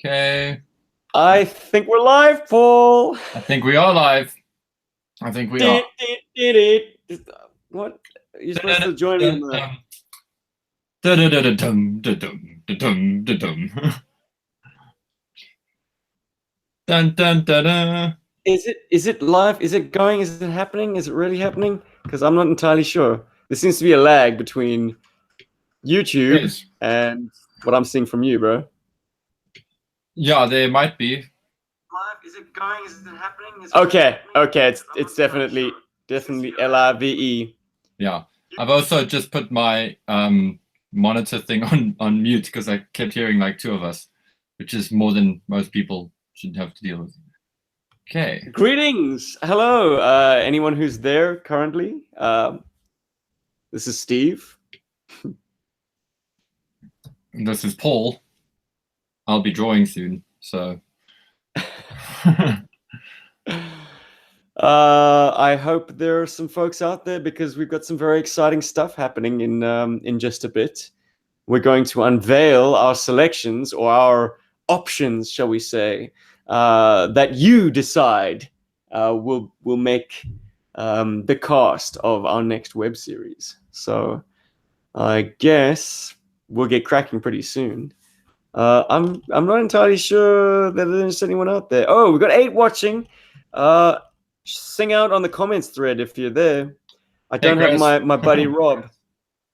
Okay. I think we're live, Paul. I think we are live. I think we are. What? You're supposed to join me on the... Dun, dun, dun, dun. Is it live? Is it going? Is it happening? Is it really happening? Because I'm not entirely sure. There seems to be a lag between YouTube Yes. and what I'm seeing from you, bro. Yeah, there might be. Live? Is it going? Is it happening? Okay. It's definitely LIVE. Yeah. I've also just put my monitor thing on mute because I kept hearing like two of us, which is more than most people should have to deal with. Okay. Greetings. Hello. Anyone who's there currently? This is Steve. This is Paul. I'll be drawing soon, so. I hope there are some folks out there because we've got some very exciting stuff happening in just a bit. We're going to unveil our selections or our options, shall we say, that you decide will make the cast of our next web series. So I guess we'll get cracking pretty soon. I'm not entirely sure that there's anyone out there. Oh, we've got 8 watching. Sing out on the comments thread if you're there. I don't have my buddy Rob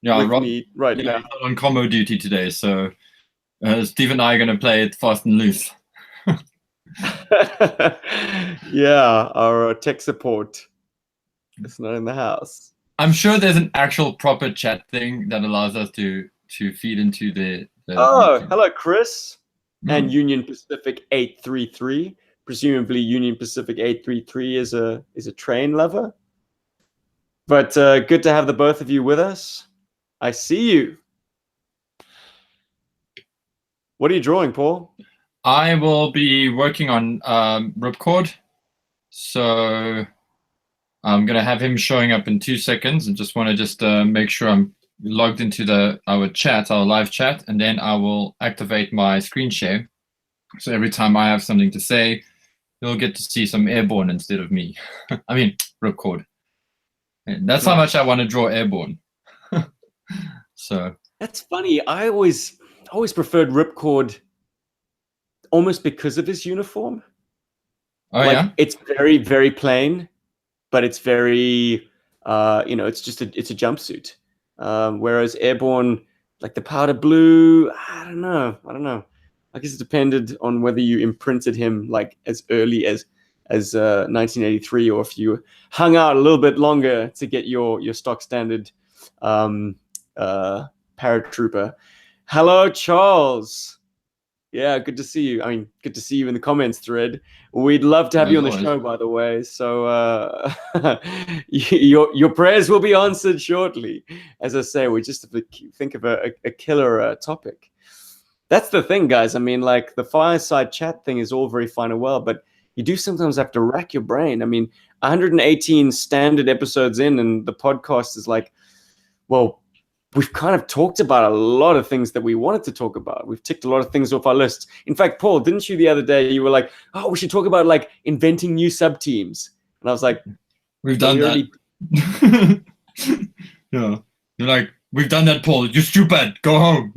with Rob, me right now. He's not on combo duty today, so Steve and I are going to play it fast and loose. Yeah, our tech support is not in the house. I'm sure there's an actual proper chat thing that allows us to feed into the oh, hello, Chris. And Union Pacific 833. Presumably Union Pacific 833 is a train lover. But good to have the both of you with us. I see you. What are you drawing, Paul? I will be working on Ripcord. So I'm going to have him showing up in 2 seconds and just want to make sure I'm logged into our live chat, and then I will activate my screen share. So every time I have something to say, you'll get to see some Airborne instead of me. I mean, Ripcord. And that's how much I want to draw Airborne. So that's funny. I always preferred Ripcord almost because of his uniform. Oh, like, yeah? It's very, very plain, but it's very, it's a jumpsuit. Whereas Airborne, like the powder blue, I don't know. I guess it depended on whether you imprinted him like as early as 1983, or if you hung out a little bit longer to get your stock standard paratrooper. Hello, Charles. Yeah, good to see you. I mean, good to see you in the comments thread. We'd love to have you on the show, by the way. So your prayers will be answered shortly. As I say, we just have to think of a killer topic. That's the thing, guys. I mean, like the fireside chat thing is all very fine and well, but you do sometimes have to rack your brain. I mean, 118 standard episodes in, and the podcast is like, well, we've kind of talked about a lot of things that we wanted to talk about. We've ticked a lot of things off our lists. In fact, Paul, didn't you the other day, you were like, oh, we should talk about like inventing new sub-teams. And I was like, we've done that. Yeah. You're like, we've done that, Paul. You're stupid. Go home.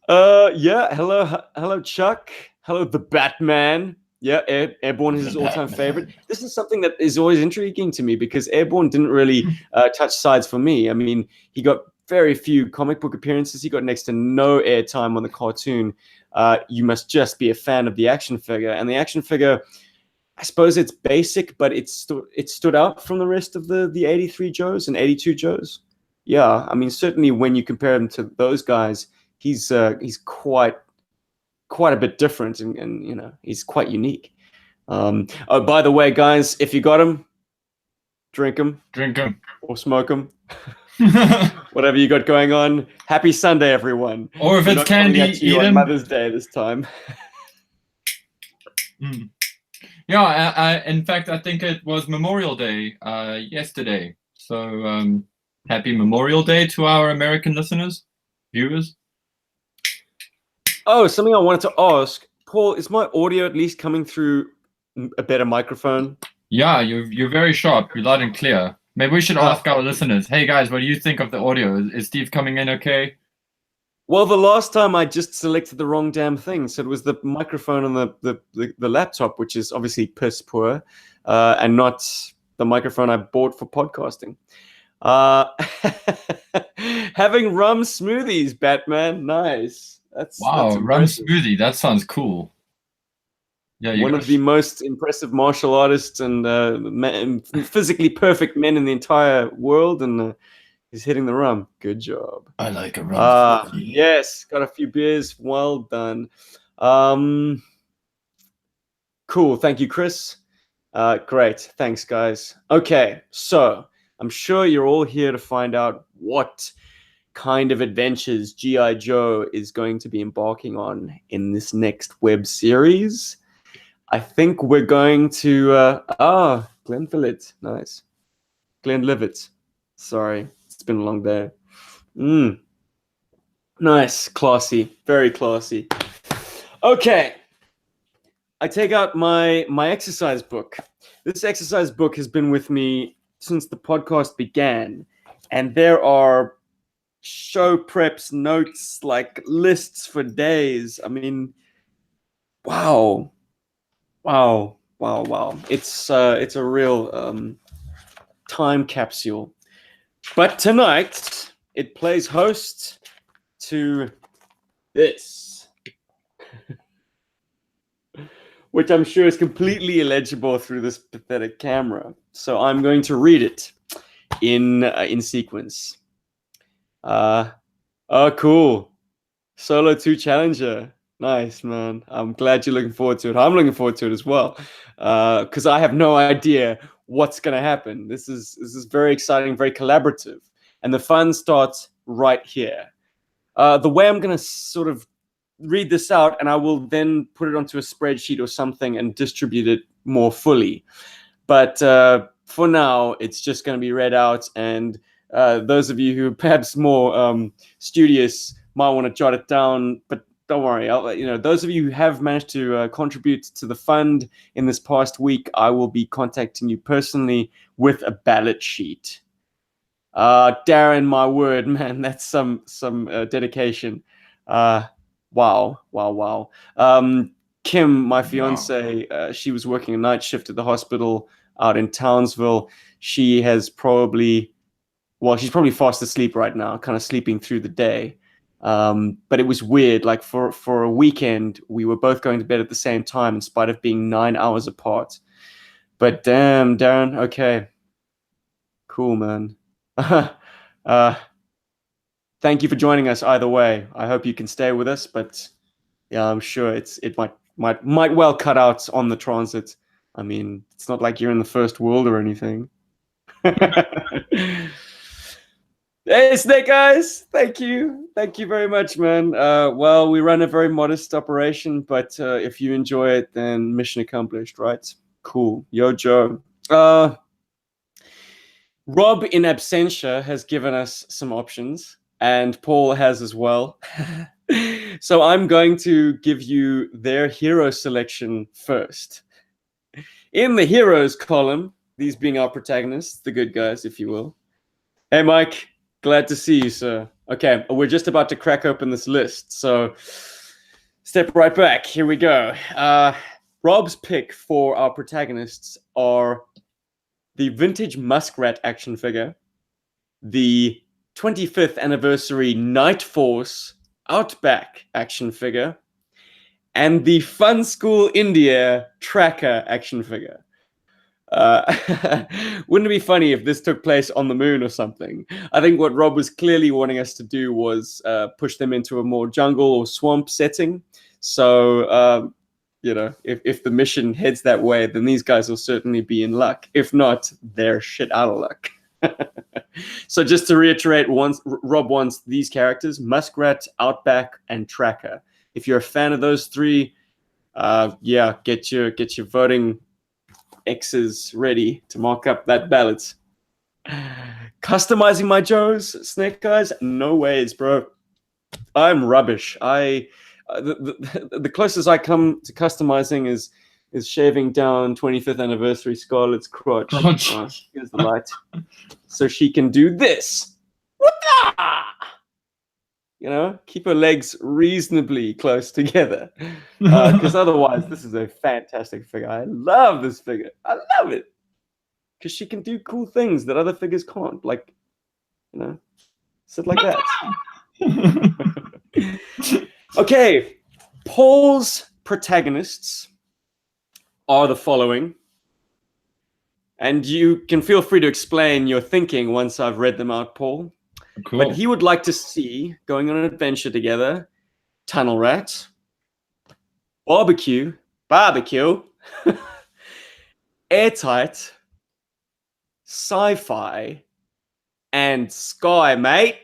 Yeah. Hello, Chuck. Hello, the Batman. Yeah, Airborne is his all-time favorite. This is something that is always intriguing to me because Airborne didn't really touch sides for me. I mean, he got very few comic book appearances. He got next to no airtime on the cartoon. You must just be a fan of the action figure. And the action figure, I suppose it's basic, but it stood out from the rest of the 83 Joes and 82 Joes. Yeah, I mean, certainly when you compare him to those guys, he's quite a bit different, and he's quite unique. Oh, by the way, guys, if you got him, drink him, or smoke him. Whatever you got going on. Happy Sunday, everyone. Or if it's candy, eat on Mother's Day this time. Yeah, in fact, I think it was Memorial Day yesterday. So Happy Memorial Day to our American listeners, viewers. Oh, something I wanted to ask, Paul. Is my audio at least coming through a better microphone? Yeah, you're very sharp. You're loud and clear. Maybe we should ask our listeners. Hey guys, what do you think of the audio? Is Steve coming in okay? Well, the last time I just selected the wrong damn thing. So it was the microphone on the laptop, which is obviously piss poor, and not the microphone I bought for podcasting. Having rum smoothies, Batman. Nice. That's Wow, rum impressive. smoothie. That sounds cool. Yeah, One of the most impressive martial artists and physically perfect men in the entire world, and he's hitting the rum. Good job. I like a rum smoothie. Yes, got a few beers. Well done. Cool. Thank you, Chris. Great. Thanks, guys. Okay, so I'm sure you're all here to find out what kind of adventures G.I. Joe is going to be embarking on in this next web series. I think we're going to Glenfilet. Nice. Glenlivet. Sorry, it's been a long day. Nice, classy, very classy. Okay, I take out my exercise book. This exercise book has been with me since the podcast began, and there are show preps, notes, like lists for days. I mean, wow. It's a real time capsule. But tonight it plays host to this, which I'm sure is completely illegible through this pathetic camera. So I'm going to read it in sequence. Oh, cool. Solo 2 Challenger. Nice, man. I'm glad you're looking forward to it. I'm looking forward to it as well, because I have no idea what's going to happen. This is very exciting, very collaborative, and the fun starts right here. The way I'm going to sort of read this out, and I will then put it onto a spreadsheet or something and distribute it more fully. But for now, it's just going to be read out, and those of you who are perhaps more studious might want to jot it down, but don't worry. Those of you who have managed to contribute to the fund in this past week, I will be contacting you personally with a ballot sheet. Darren, my word, man, that's some dedication. Wow. Kim, my fiance, she was working a night shift at the hospital out in Townsville. She's probably fast asleep right now, kind of sleeping through the day. But it was weird. Like for a weekend, we were both going to bed at the same time in spite of being 9 hours apart. But damn, Darren, okay. Cool, man. Thank you for joining us either way. I hope you can stay with us, but yeah, I'm sure it might well cut out on the transit. I mean, it's not like you're in the first world or anything. Hey, Snake Eyes! Thank you very much, man. Well, we run a very modest operation, but if you enjoy it, then mission accomplished, right? Cool. Yo, Joe. Rob in absentia has given us some options, and Paul has as well. So I'm going to give you their hero selection first. In the heroes column, these being our protagonists, the good guys, if you will. Hey, Mike. Glad to see you, sir. Okay, we're just about to crack open this list, so step right back. Here we go. Rob's pick for our protagonists are the vintage Muskrat action figure, the 25th anniversary Night Force Outback action figure, and the Fun School India Tracker action figure. Wouldn't it be funny if this took place on the moon or something? I think what Rob was clearly wanting us to do was push them into a more jungle or swamp setting. So, if the mission heads that way, then these guys will certainly be in luck. If not, they're shit out of luck. So just to reiterate, Rob wants these characters: Muskrat, Outback, and Tracker. If you're a fan of those three, get your voting X's ready to mark up that ballot. Customizing my Joes, Snake Eyes? No ways, bro. I'm rubbish. The closest I come to customizing is shaving down 25th anniversary Scarlett's crotch. Here's the light, so she can do this. You know, keep her legs reasonably close together, because otherwise, this is a fantastic figure. I love this figure. I love it because she can do cool things that other figures can't, like, you know, sit like that. Okay, Paul's protagonists are the following, and you can feel free to explain your thinking once I've read them out, Paul. Cool. But he would like to see, going on an adventure together, Tunnel Rat, Barbecue, Airtight, Sci-Fi, and Sky, mate.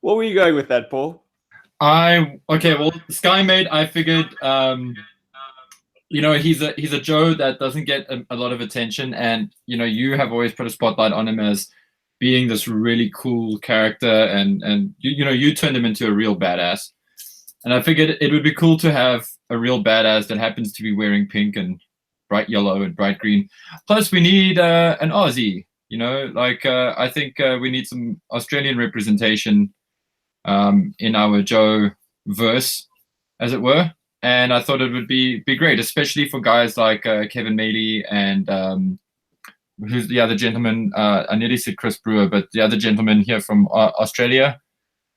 What were you going with that, Paul? Well, Sky Mate, I figured, you know, he's a Joe that doesn't get a lot of attention, and you know, you have always put a spotlight on him as being this really cool character, and you know, you turned him into a real badass, and I figured it would be cool to have a real badass that happens to be wearing pink and bright yellow and bright green. Plus, we need an Aussie. You know, like I think we need some Australian representation in our Joe verse, as it were. And I thought it would be great, especially for guys like Kevin Maley and who's the other gentleman? I nearly said Chris Brewer, but the other gentleman here from Australia,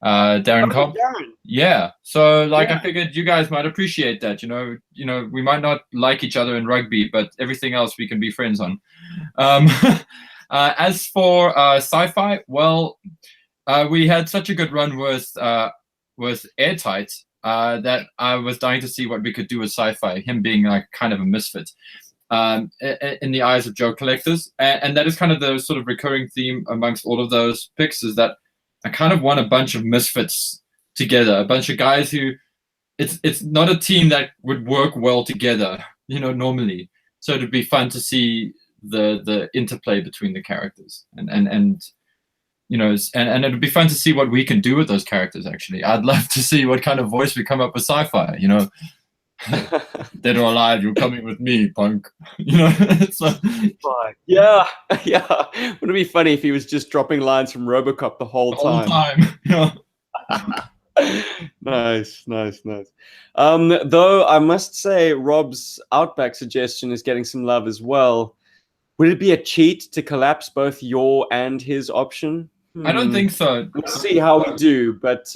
Darren Cobb. Darren. Yeah. So like, I figured you guys might appreciate that. You know, we might not like each other in rugby, but everything else we can be friends on. As for Sci-Fi, well, we had such a good run with Airtight that I was dying to see what we could do with Sci-Fi, him being like kind of a misfit in the eyes of Joe collectors. And that is kind of the sort of recurring theme amongst all of those picks, is that I kind of want a bunch of misfits together, a bunch of guys who it's not a team that would work well together, you know, normally. So it'd be fun to see the interplay between the characters, and you know, and it'd be fun to see what we can do with those characters. Actually, I'd love to see what kind of voice we come up with Sci-Fi. You know, dead or alive, you're coming with me, punk. You know, it's like, yeah. Wouldn't it be funny if he was just dropping lines from RoboCop the whole time? You know? Nice. Though I must say, Rob's Outback suggestion is getting some love as well. Would it be a cheat to collapse both your and his option? I don't think so. We'll see how we do, but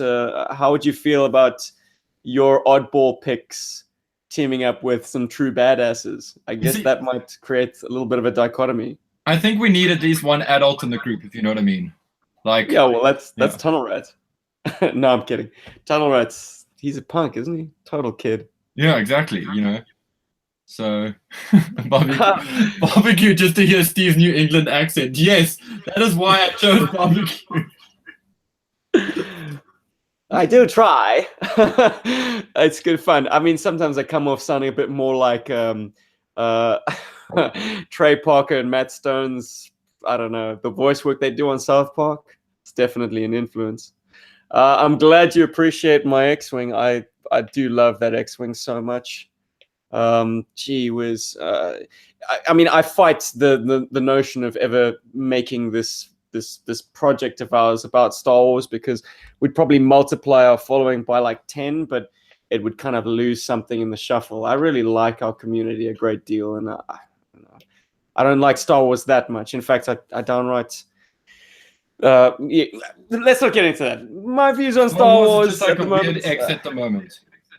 how would you feel about your oddball picks teaming up with some true badasses? I guess that might create a little bit of a dichotomy. I think we need at least one adult in the group, if you know what I mean. Like, yeah, well, that's Tunnel Rat. No, I'm kidding. Tunnel Rat's, he's a punk, isn't he? Total kid. Yeah, exactly. You know. So, barbecue, just to hear Steve's New England accent. Yes, that is why I chose barbecue. I do try. It's good fun. I mean, sometimes I come off sounding a bit more like Trey Parker and Matt Stone's, I don't know, the voice work they do on South Park. It's definitely an influence. I'm glad you appreciate my X-Wing. I do love that X-Wing so much. Gee whiz. I mean, I fight the notion of ever making this project of ours about Star Wars, because we'd probably multiply our following by like 10, but it would kind of lose something in the shuffle. I really like our community a great deal, and I don't like Star Wars that much. In fact, I downright. Yeah, let's not get into that. My views on Star Wars just like a weird X at the moment.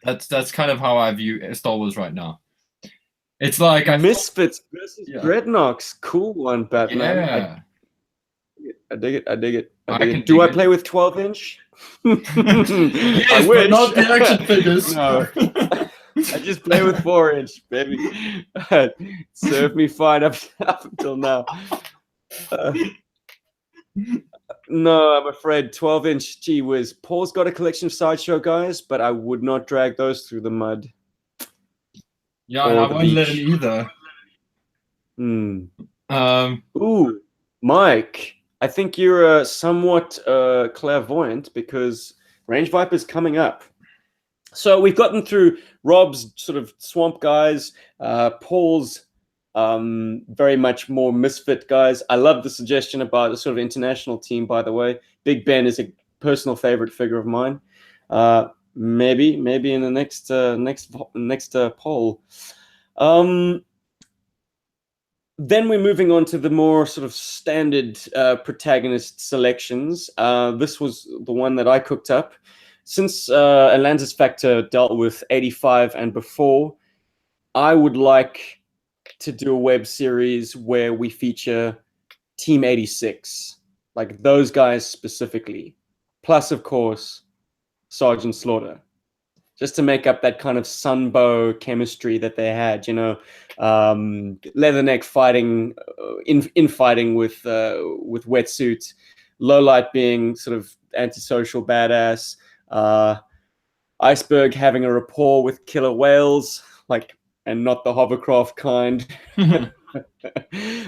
That's kind of how I view Star Wars right now. It's like Misfits versus Dreadnoks. Cool one, Batman. Yeah. I dig it. Do I play with 12-inch? Yes, I wish. but not the action figures. No. I just play with 4-inch, baby. Served me fine up until now. No, I'm afraid 12-inch. Gee whiz. Paul's got a collection of Sideshow guys, but I would not drag those through the mud. Yeah, and I won't let him either. Ooh, Mike, I think you're somewhat clairvoyant because Range Viper's coming up. So we've gotten through Rob's sort of swamp guys, Paul's very much more misfit guys. I love the suggestion about a sort of international team, by the way. Big Ben is a personal favorite figure of mine. Maybe in the next poll. Then we're moving on to the more sort of standard protagonist selections. This was the one that I cooked up. Since Atlantis Factor dealt with 85 and before, I would like to do a web series where we feature Team 86, like those guys specifically, plus, of course, Sergeant Slaughter, just to make up that kind of sunbow chemistry that they had, Leatherneck fighting, infighting with wetsuit, Lowlight being sort of antisocial badass, Iceberg having a rapport with killer whales, and not the hovercraft kind.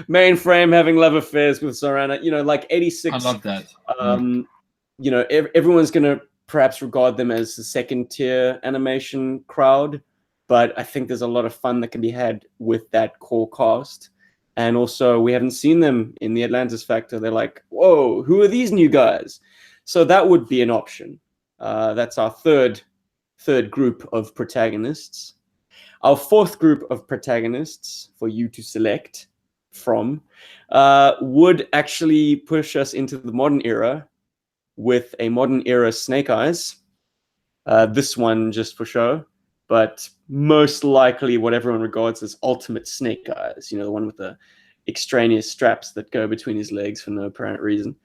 Mainframe having love affairs with Zorana, 86. I love that. Everyone's gonna perhaps regard them as the second tier animation crowd, but I think there's a lot of fun that can be had with that core cast. And also, we haven't seen them in the Atlantis Factor. They're like, whoa, who are these new guys? So that would be an option. That's our third group of protagonists. Our fourth group of protagonists for you to select from would actually push us into the modern era with a modern era Snake Eyes. This one just for show, but most likely what everyone regards as ultimate Snake Eyes, the one with the extraneous straps that go between his legs for no apparent reason.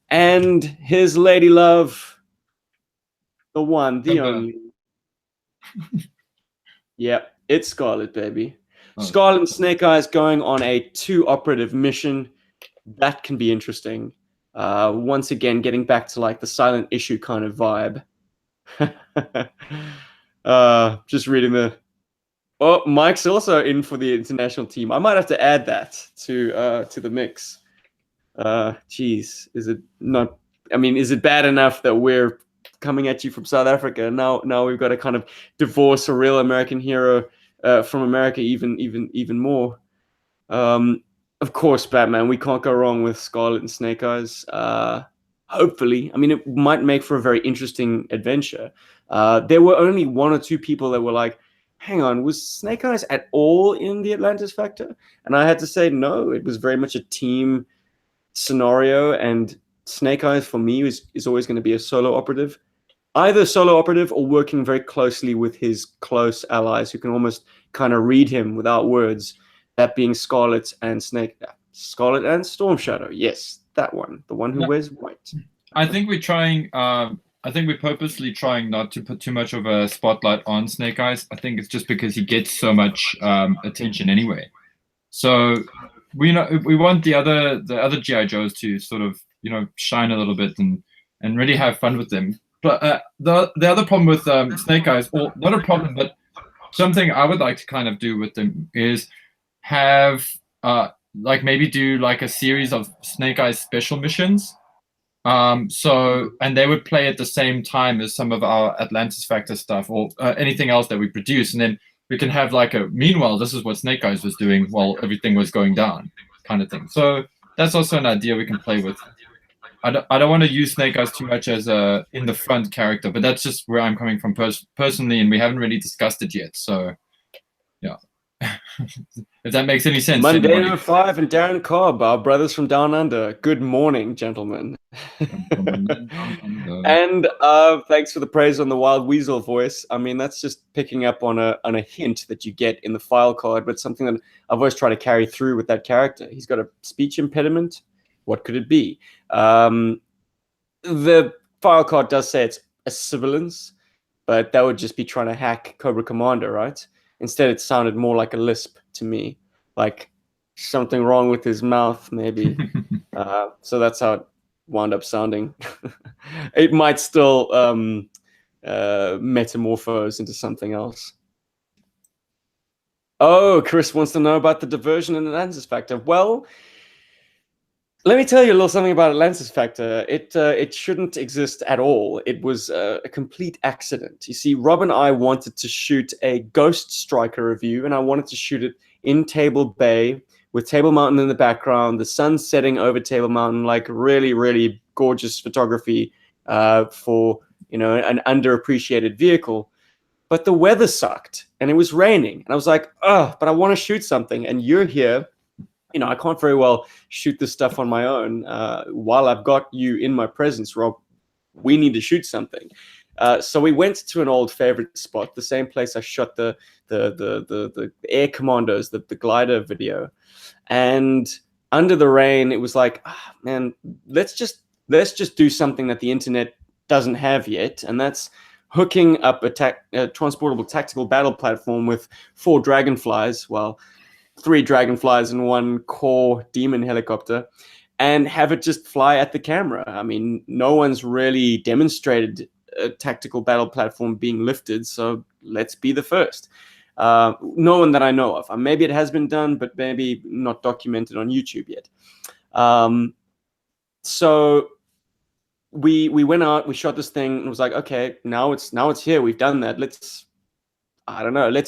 And his lady love, the one, the only. Yeah, it's Scarlet, baby. Oh. Scarlet and Snake Eyes going on a 2 operative mission. That can be interesting. Once again, getting back to like the silent issue kind of vibe. Just reading the... Oh, Mike's also in for the international team. I might have to add that to the mix. Geez, is it not... I mean, is it bad enough that we're coming at you from South Africa? Now we've got to kind of divorce a real American hero from America even more. Of course, Batman. We can't go wrong with Scarlet and Snake Eyes. Hopefully, I mean, it might make for a very interesting adventure. There were only 1 or 2 people that were like, hang on, was Snake Eyes at all in the Atlantis Factor? And I had to say, no, it was very much a team scenario, and Snake Eyes for me is always going to be a solo operative, either solo operative or working very closely with his close allies who can almost kind of read him without words, that being Scarlet and Storm Shadow. Yes, that one, the one who wears white. I think we're trying... I think we're purposely trying not to put too much of a spotlight on Snake Eyes. I think it's just because he gets so much attention anyway. So we want the other GI Joes to sort of shine a little bit and really have fun with them. But the other problem with Snake Eyes, or not a problem, but something I would like to kind of do with them is have maybe do like a series of Snake Eyes special missions. And they would play at the same time as some of our Atlantis Factor stuff or anything else that we produce, and then we can have like meanwhile, this is what Snake Eyes was doing while everything was going down, kind of thing. So that's also an idea we can play with. I don't want to use Snake Eyes too much as a in the front character, but that's just where I'm coming from personally, and we haven't really discussed it yet. So yeah. If that makes any sense. Monday 05 and Darren Cobb, our brothers from Down Under. Good morning, gentlemen. And thanks for the praise on the Wild Weasel voice. I mean, that's just picking up on a hint that you get in the file card, but something that I've always tried to carry through with that character. He's got a speech impediment. What could it be? The file card does say it's a sibilance, but that would just be trying to hack Cobra Commander, right? Instead, it sounded more like a lisp to me, like something wrong with his mouth, maybe. So that's how it wound up sounding. It might still metamorphose into something else. Oh, Chris wants to know about the diversion and Atlantis Factor. Well, let me tell you a little something about Atlantis Factor. It shouldn't exist at all. It was a complete accident. You see, Rob and I wanted to shoot a Ghost Striker review, and I wanted to shoot it in Table Bay with Table Mountain in the background, the sun setting over Table Mountain, like really, really gorgeous photography for an underappreciated vehicle. But the weather sucked, and it was raining, and I was like, oh, but I want to shoot something, and you're here. I can't very well shoot this stuff on my own. While I've got you in my presence, Rob, we need to shoot something. So we went to an old favorite spot, the same place I shot the Air Commandos, the glider video. And under the rain, it was like, man, let's just do something that the internet doesn't have yet, and that's hooking up a transportable tactical battle platform with 4 dragonflies. Well, 3 dragonflies and 1 core demon helicopter, and have it just fly at the camera. I mean, no one's really demonstrated a tactical battle platform being lifted, so let's be the first. No one that I know of. Maybe it has been done, but maybe not documented on YouTube yet. So we went out, we shot this thing, and it was like, okay, now it's here. We've done that. Let's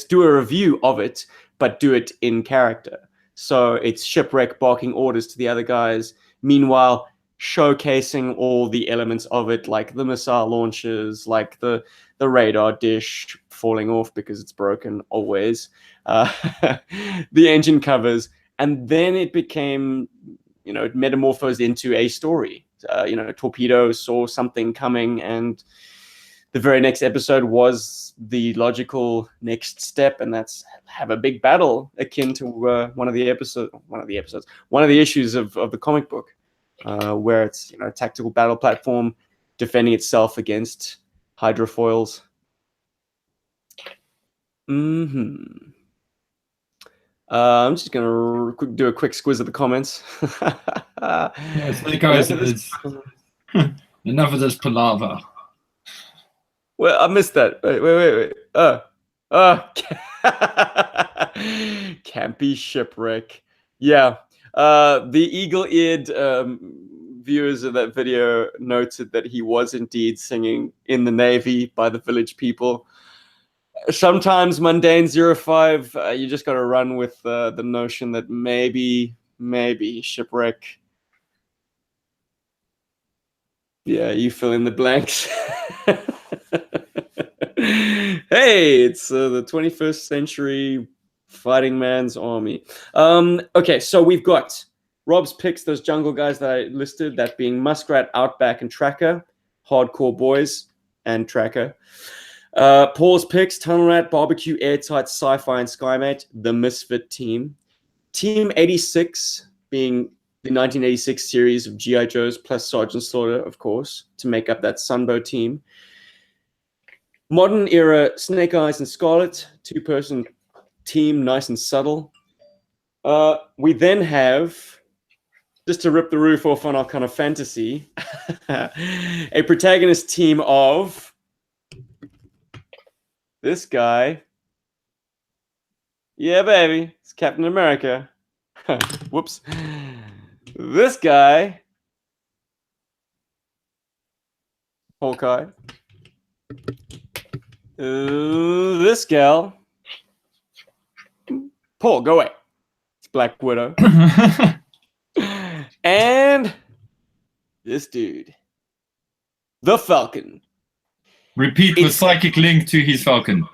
do a review of it, but do it in character. So it's Shipwreck barking orders to the other guys, meanwhile showcasing all the elements of it, like the missile launches, like the radar dish falling off because it's broken always, the engine covers, and then it became, it metamorphosed into a story. Torpedo saw something coming, and the very next episode was the logical next step, and that's have a big battle akin to one of the issues of the comic book, where it's a tactical battle platform defending itself against hydrofoils. I'm just gonna do a quick squiz of the comments. Enough of this palaver. Well, I missed that. Wait. Campy Shipwreck. Yeah. The eagle-eared viewers of that video noted that he was indeed singing In the Navy by the Village People. Sometimes Mundane 05, you just got to run with the notion that maybe Shipwreck. Yeah, you fill in the blanks. Hey, it's the 21st century fighting man's army. Okay, so we've got Rob's picks, those jungle guys that I listed, that being Muskrat, Outback, and Tracker, Hardcore Boys, and Tracker. Paul's picks, Tunnel Rat, Barbecue, Airtight, Sci-Fi, and Skymate, the Misfit team. Team 86 being the 1986 series of G.I. Joes plus Sergeant Slaughter, of course, to make up that Sunbow team. Modern era Snake Eyes and Scarlet, 2-person team, nice and subtle. We then have, just to rip the roof off on our kind of fantasy, a protagonist team of this guy. Yeah, baby, it's Captain America. Whoops. This guy, Hawkeye. This gal, Paul, go away. It's Black Widow. And this dude, the Falcon. Repeat with psychic link to his Falcon.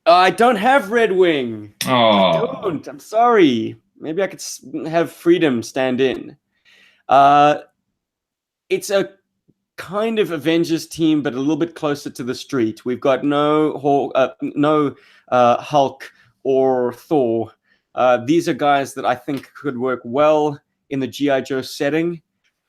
I don't have Red Wing. Oh, I don't. I'm sorry. Maybe I could have Freedom stand in. It's a kind of Avengers team, but a little bit closer to the street. We've got no Hulk or Thor. These are guys that I think could work well in the G.I. Joe setting.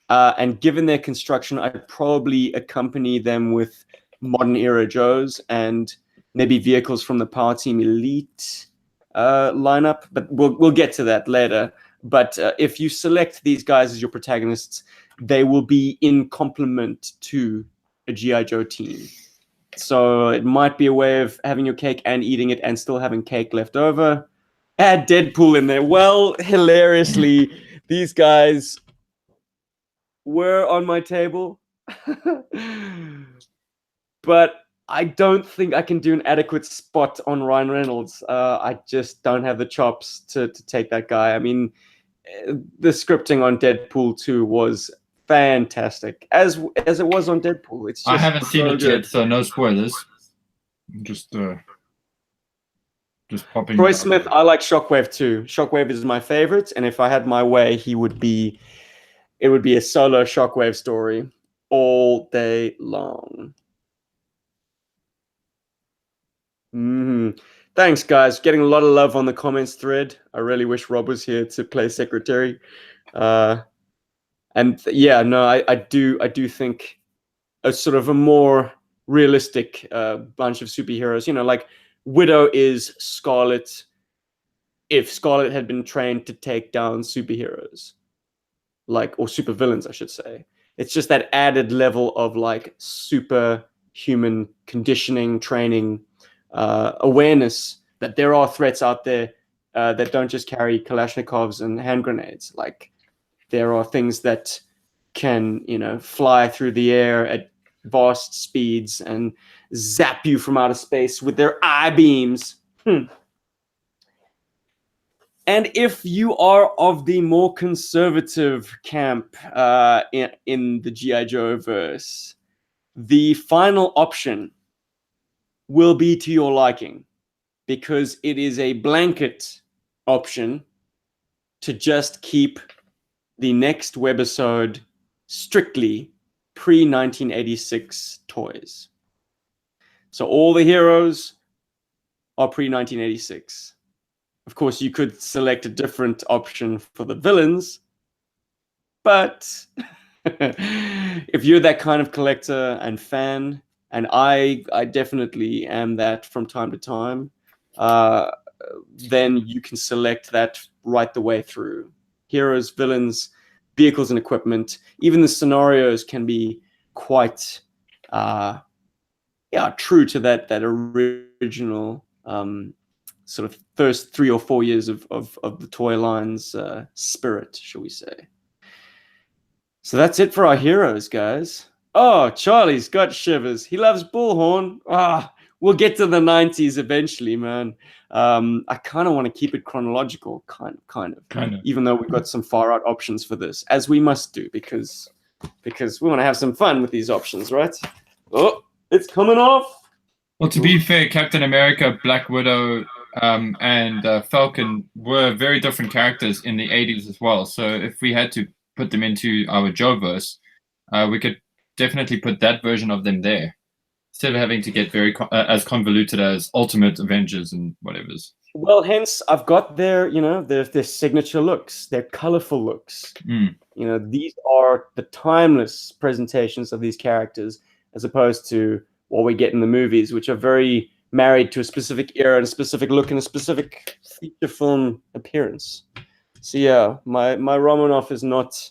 And given their construction, I'd probably accompany them with modern era Joes and maybe vehicles from the Power Team Elite lineup. But we'll get to that later. But if you select these guys as your protagonists, they will be in complement to a G.I. Joe team. So it might be a way of having your cake and eating it and still having cake left over. Add Deadpool in there. Well, hilariously, these guys were on my table. But I don't think I can do an adequate spot on Ryan Reynolds. I just don't have the chops to take that guy. I mean, the scripting on Deadpool 2 was fantastic, as it was on Deadpool. It's just I haven't seen so it good. yet, so no spoilers. Just popping. Troy Smith, I like Shockwave too. Shockwave is my favorite, and if I had my way, it would be a solo Shockwave story all day long. Thanks, guys. Getting a lot of love on the comments thread. I really wish Rob was here to play secretary. And yeah, no, I do think a sort of a more realistic bunch of superheroes. You know, like Widow is Scarlet. If Scarlet had been trained to take down superheroes, or supervillains, I should say, it's just that added level of like superhuman conditioning, training, awareness that there are threats out there that don't just carry Kalashnikovs and hand grenades. Like there are things that can, fly through the air at vast speeds and zap you from outer space with their eye beams. And if you are of the more conservative camp in the G.I. Joe verse, the final option will be to your liking, because it is a blanket option to just keep the next webisode strictly pre-1986 toys. So all the heroes are pre-1986. Of course, you could select a different option for the villains, but if you're that kind of collector and fan, and I definitely am that from time to time, then you can select that right the way through. Heroes, villains, vehicles and equipment. Even the scenarios can be quite true to that original sort of first 3 or 4 years of the toy line's spirit, shall we say. So that's it for our heroes, guys. Oh, Charlie's got shivers. He loves Bullhorn. We'll get to the 90s eventually, man. I kind of want to keep it chronological, kind of. Even though we've got some far out options for this, as we must do, because we want to have some fun with these options, right? Oh, it's coming off. Well, to be fair, Captain America, Black Widow, and Falcon were very different characters in the 80s as well. So if we had to put them into our Joe-verse, we could definitely put that version of them there, instead of having to get very as convoluted as Ultimate Avengers and whatever's. Well, hence I've got their signature looks, their colorful looks. These are the timeless presentations of these characters, as opposed to what we get in the movies, which are very married to a specific era and a specific look and a specific feature film appearance. So yeah, my Romanoff is not.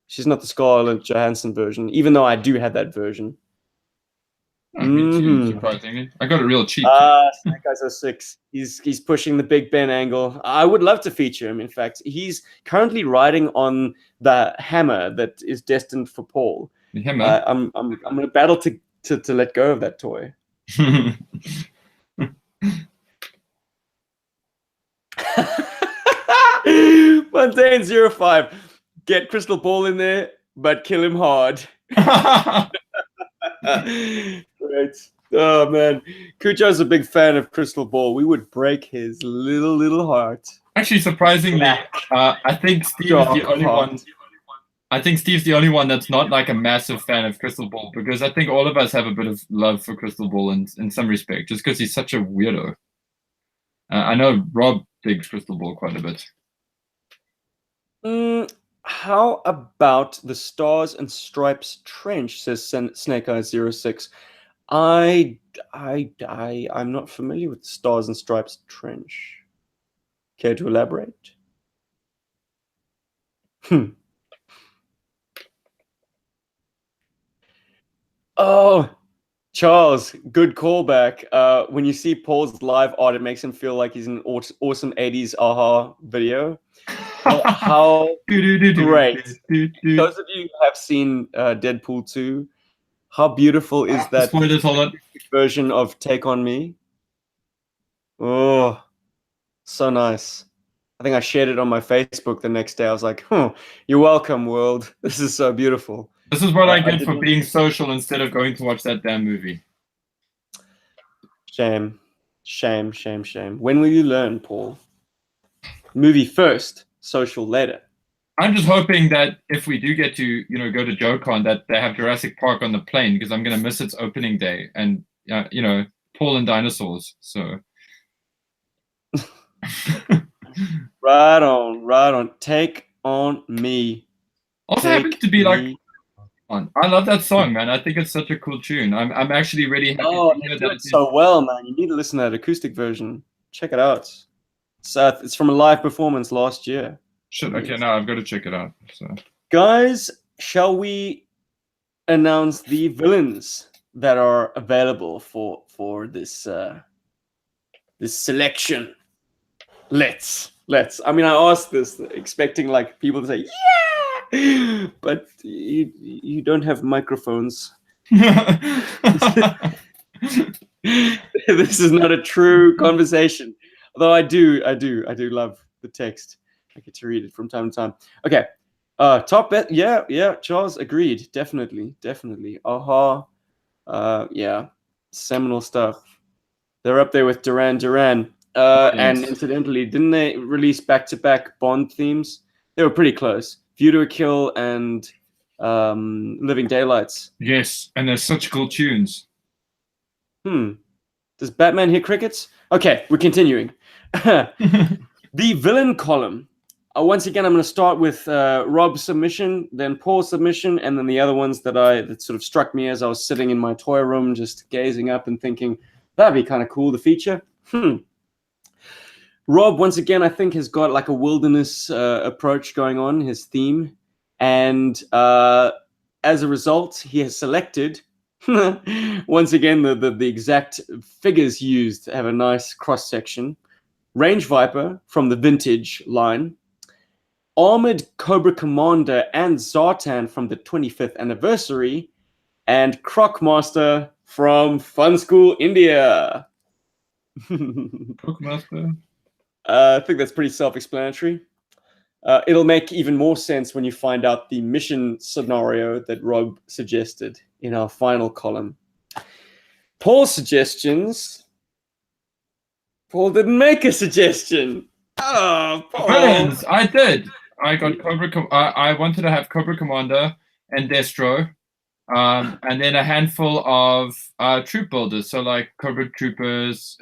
She's not the Scarlett Johansson version, even though I do have that version. Me too, surprisingly. I got it real cheap. Snake Eyes 06. He's pushing the Big Ben angle. I would love to feature him. In fact, he's currently riding on the hammer that is destined for Paul. The hammer. I'm going to battle to let go of that toy. Montaigne05. Get Crystal Ball in there, but kill him hard. Great. Oh man, Cujo's a big fan of Crystal Ball. We would break his little heart. Actually, surprisingly, I think Steve is the only one. I think Steve's the only one that's not like a massive fan of Crystal Ball, because I think all of us have a bit of love for Crystal Ball in some respect, just because he's such a weirdo. I know Rob digs Crystal Ball quite a bit. How about the Stars and Stripes trench, says Snake Eyes 06. I'm not familiar with the Stars and Stripes trench. Care to elaborate? Oh, Charles, good callback. When you see Paul's live art, it makes him feel like he's in an awesome 80s aha video. How great. Those of you who have seen Deadpool 2, how beautiful is that Spoilers, hold on. version of Take On Me? Oh, so nice. I think I shared it on my Facebook the next day. I was like, you're welcome, world. This is so beautiful. This is what I get for being social instead of going to watch that damn movie. Shame. Shame, shame, shame. When will you learn, Paul? Movie first, social later. I'm just hoping that if we do get to, go to JoeCon, that they have Jurassic Park on the plane, because I'm going to miss its opening day and, Paul and dinosaurs. So. Right on. Take on me. Also happens to be like, I love that song, man. I think it's such a cool tune. I'm actually really happy to hear that. So well, man. You need to listen to that acoustic version. Check it out. It's from a live performance last year. Shit. Okay, now I've got to check it out. So, guys, shall we announce the villains that are available for this this selection? Let's. I mean, I asked this expecting like people to say yeah, but you don't have microphones. This is not a true conversation. Although I do love the text. I get to read it from time to time. Okay. Top bet. Yeah. Charles agreed. Definitely. Aha. Yeah. Seminal stuff. They're up there with Duran Duran. And incidentally, didn't they release back-to-back Bond themes? They were pretty close. View to a Kill and Living Daylights. Yes, and they're such cool tunes. Does Batman hear crickets? Okay, we're continuing. The villain column. Once again, I'm going to start with Rob's submission, then Paul's submission, and then the other ones that sort of struck me as I was sitting in my toy room, just gazing up and thinking, that'd be kind of cool to feature. Rob, once again, I think has got like a wilderness approach going on, his theme. And as a result, he has selected, once again, the exact figures used have a nice cross-section. Range Viper from the Vintage line. Armored Cobra Commander and Zartan from the 25th anniversary. And Crocmaster from Fun School India. Crocmaster? I think that's pretty self-explanatory. It'll make even more sense when you find out the mission scenario that Rob suggested in our final column. Paul's suggestions. Paul didn't make a suggestion. Oh, Paul. Villains, I did. I got I wanted to have Cobra Commander and Destro, and then a handful of troop builders. So like Cobra Troopers,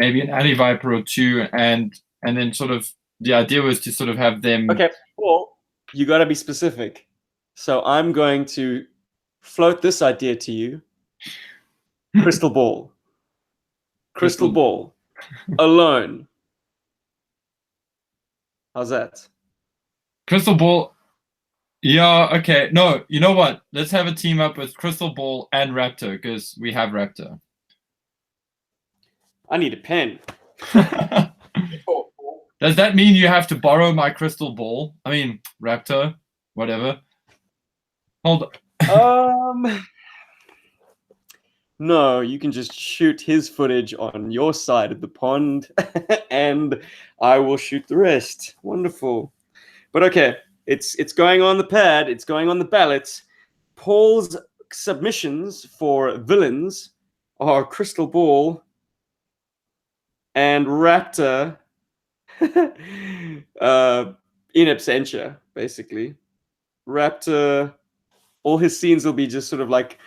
maybe an Anti-Viper or two, and then sort of the idea was to sort of have them. Okay, Paul, you got to be specific. So I'm going to float this idea to you. Crystal ball. Crystal ball. Alone. How's that? Crystal ball. Yeah, okay. No, you know what? Let's have a team up with Crystal Ball and Raptor, because we have Raptor. I need a pen. Does that mean you have to borrow my crystal ball? I mean, Raptor, whatever. Hold on. No, you can just shoot his footage on your side of the pond, and I will shoot the rest. Wonderful. But okay, it's going on the pad. It's going on the ballots. Paul's submissions for villains are Crystal Ball and Raptor in absentia, basically. Raptor, all his scenes will be just sort of like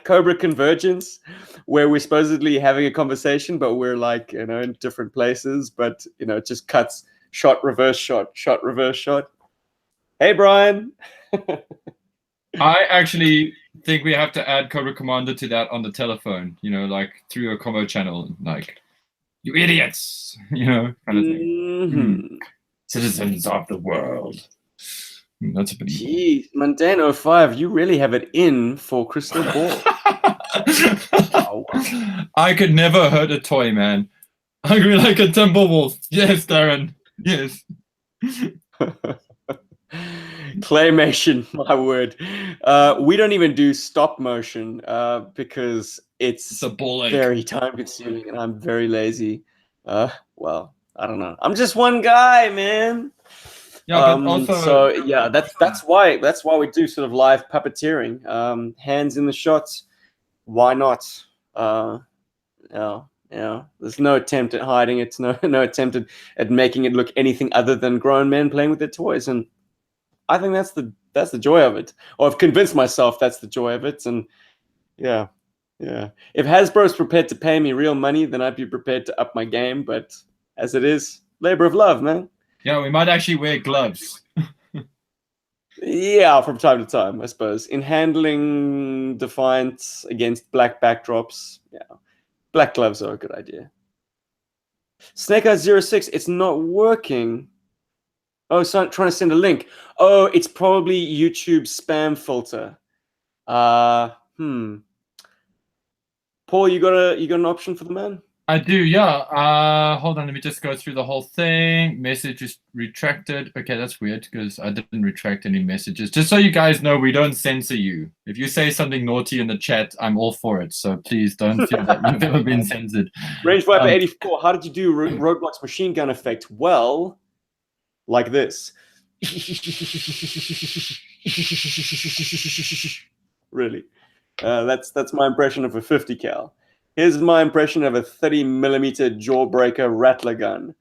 Cobra Convergence, where we're supposedly having a conversation, but we're like, in different places, but it just cuts shot, reverse shot, shot, reverse shot. Hey, Brian. I actually think we have to add Cobra Commander to that on the telephone, like through a combo channel, like, you idiots, kind of thing. Citizens of the world. That's a bit evil. Jeez, Mundane 05, you really have it in for Crystal Ball. Wow. I could never hurt a toy, man. Hungry like a temple wolf. Yes, Darren. Yes. Claymation, my word. We don't even do stop motion because It's a ball ache. very time consuming and I'm very lazy. Well, I don't know. I'm just one guy, man. Yeah, but also so yeah, that's why we do sort of live puppeteering. Hands in the shots. Why not? Yeah. There's no attempt at hiding it. No attempt at making it look anything other than grown men playing with their toys. And I think that's the joy of it. Or I've convinced myself that's the joy of it. And yeah. If Hasbro's prepared to pay me real money, then I'd be prepared to up my game. But as it is, labor of love, man. Yeah, we might actually wear gloves. Yeah, from time to time, I suppose. In handling Defiant against black backdrops, yeah. Black gloves are a good idea. Snake Eyes 06, it's not working. Oh, so I'm trying to send a link. Oh, it's probably YouTube spam filter. Paul, you got an option for the man? I do, yeah. Hold on, let me just go through the whole thing. Message is retracted. Okay, that's weird because I didn't retract any messages. Just so you guys know, we don't censor you. If you say something naughty in the chat, I'm all for it. So please don't feel that you've ever been censored. Range Viper 84, how did you do Roadblock's machine gun effect? Well, like this. Really. That's my impression of a 50 cal. Here's my impression of a 30mm jawbreaker rattler gun.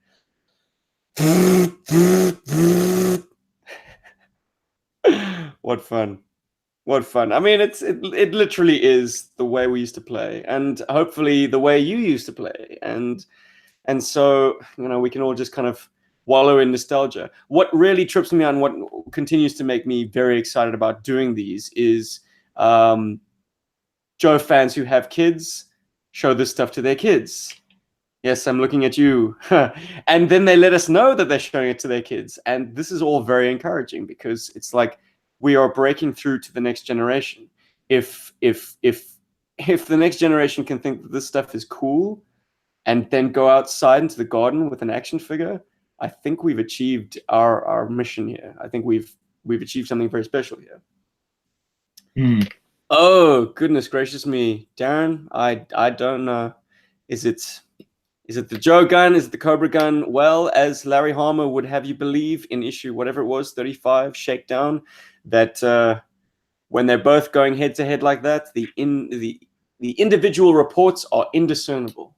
What fun. What fun. I mean, it literally is the way we used to play, and hopefully the way you used to play. And so, we can all just kind of wallow in nostalgia. What really trips me on, what continues to make me very excited about doing these is Joe fans who have kids show this stuff to their kids. Yes, I'm looking at you. And then they let us know that they're showing it to their kids. And this is all very encouraging because it's like we are breaking through to the next generation. If the next generation can think that this stuff is cool and then go outside into the garden with an action figure, I think we've achieved our mission here. I think we've achieved something very special here. Oh, goodness gracious me. Darren, I don't know. Is it the Joe gun? Is it the Cobra gun? Well, as Larry Harmer would have you believe in issue, whatever it was, 35, Shakedown, that when they're both going head to head like that, the individual reports are indiscernible.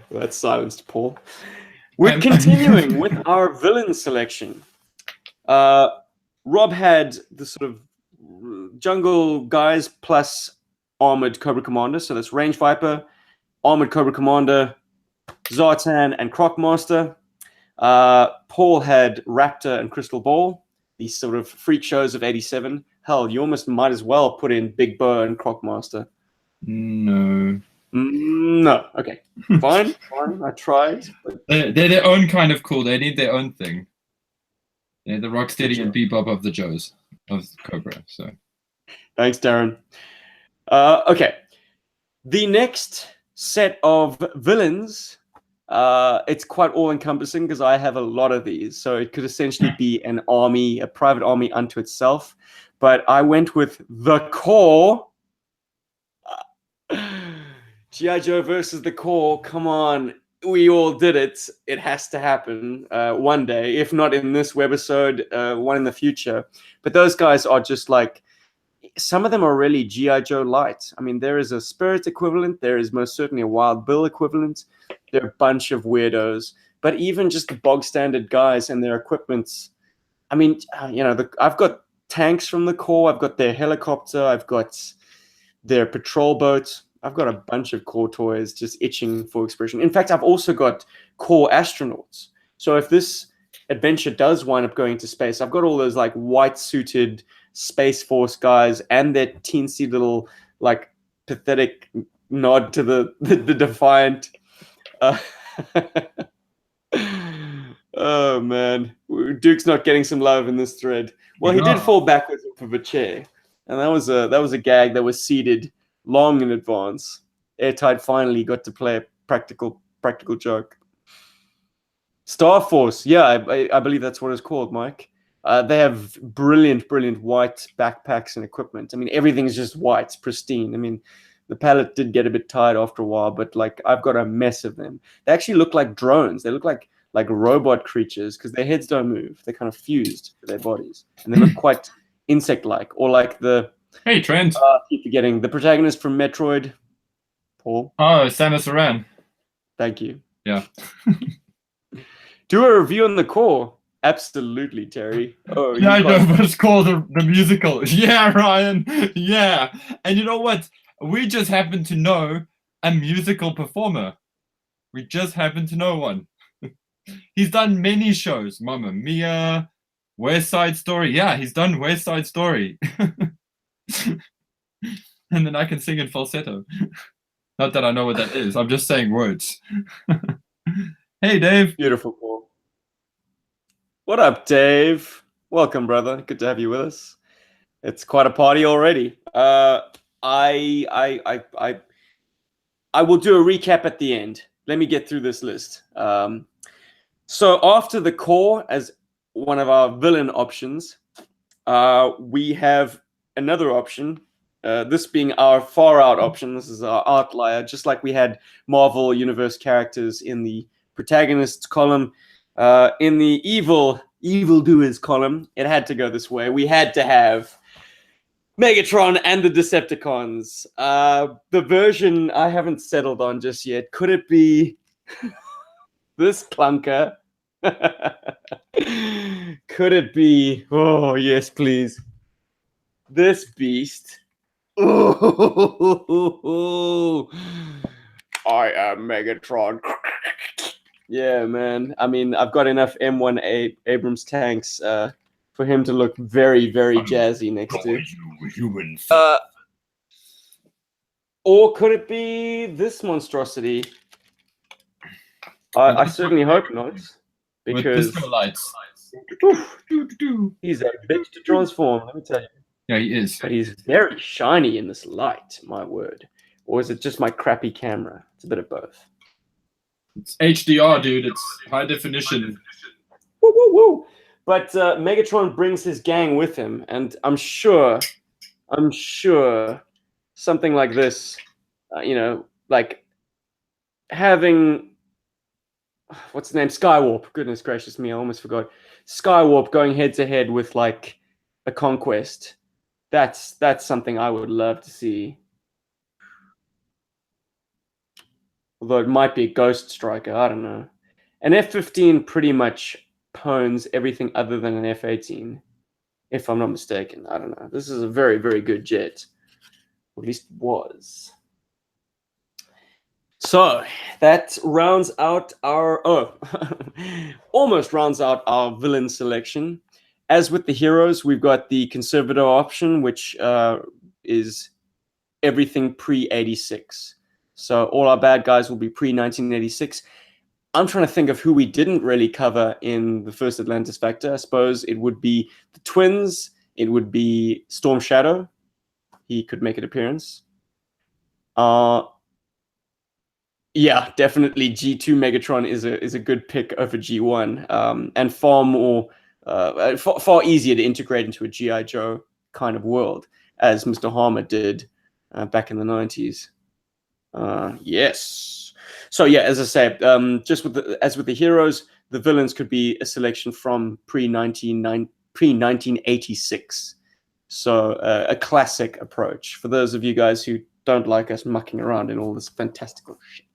That's silenced Paul. We're continuing with our villain selection. Rob had the sort of jungle guys plus armored Cobra Commander. So that's Range Viper, armored Cobra Commander, Zartan, and Crocmaster. Paul had Raptor and Crystal Ball, these sort of freak shows of 87. Hell, you almost might as well put in Big Burr and Crocmaster. No. No. Okay. Fine. I tried. But... They're their own kind of cool. They need their own thing. They're the Rocksteady and Bebop of the Joes, of Cobra. So, thanks, Darren. Okay. The next set of villains, it's quite all-encompassing because I have a lot of these. So it could essentially be an army, a private army unto itself. But I went with the core. G.I. Joe versus the core. Come on. We all did it. It has to happen one day, if not in this webisode, one in the future. But those guys are just like, some of them are really G.I. Joe light. I mean, there is a Spirit equivalent. There is most certainly a Wild Bill equivalent. They're a bunch of weirdos. But even just the bog standard guys and their equipments. I mean, I've got tanks from the core. I've got their helicopter. I've got their patrol boat. I've got a bunch of core toys just itching for expression. In fact, I've also got core astronauts. So if this adventure does wind up going to space, I've got all those like white-suited Space Force guys and their teensy little like pathetic nod to the Defiant. Oh man, Duke's not getting some love in this thread. Well, he did fall backwards off of a chair, and that was a gag that was seeded long in advance. Airtight finally got to play a practical joke. Star Force, yeah, I believe that's what it's called, Mike. They have brilliant white backpacks and equipment. I mean, everything's just white, it's pristine. I mean, the palette did get a bit tired after a while, but like I've got a mess of them. They actually look like drones. They look like robot creatures because their heads don't move. They're kind of fused to their bodies, and they look quite insect-like, or like the Trent. I keep forgetting the protagonist from Metroid. Paul. Oh, Samus Aran. Thank you. Yeah. Do a review on the core. Absolutely, Terry. Oh, yeah, I know, but it's called the musical. Yeah, Ryan. Yeah. And you know what? We just happen to know a musical performer. We just happen to know one. He's done many shows. Mamma Mia, West Side Story. Yeah, he's done West Side Story. And then I can sing in falsetto. Not that I know what that is. I'm just saying words. Hey, Dave. Beautiful, Paul. What up, Dave? Welcome, brother. Good to have you with us. It's quite a party already. I will do a recap at the end. Let me get through this list. So after the core as one of our villain options, we have another option. This being our far out option. This is our outlier, just like we had Marvel Universe characters in the protagonists column. In the evildoers column, it had to go this way. We had to have Megatron and the Decepticons. The version I haven't settled on just yet. Could it be this clunker? Could it be? Oh yes, please. This beast. Oh, I am Megatron. Yeah, man. I mean, I've got enough M1 Abrams tanks for him to look very, very jazzy next to. Humans. Or could it be this monstrosity? I certainly hope not, because with disco lights. He's a bitch to transform. Let me tell you. Yeah, he is. But he's very shiny in this light. My word. Or is it just my crappy camera? It's a bit of both. It's HDR, dude. It's high definition. Woo, woo, woo. But Megatron brings his gang with him, and I'm sure something like this, like having what's the name? Skywarp. Goodness gracious me, I almost forgot. Skywarp going head to head with like a Conquest. That's something I would love to see. Although it might be a Ghost Striker, I don't know. An F-15 pretty much pwns everything other than an F-18, if I'm not mistaken. I don't know. This is a very, very good jet. Or at least was. So that rounds out our almost rounds out our villain selection. As with the heroes, we've got the conservative option, which is everything pre-86. So all our bad guys will be pre-1986. I'm trying to think of who we didn't really cover in the first Atlantis Factor. I suppose it would be the twins. It would be Storm Shadow. He could make an appearance. Yeah, definitely G2 Megatron is a good pick over G1, and far more far easier to integrate into a G.I. Joe kind of world, as Mr. Harmer did back in the 90s. Yes. So yeah, as I said, just as with the heroes, the villains could be a selection from pre-1986. So a classic approach for those of you guys who don't like us mucking around in all this fantastical shit.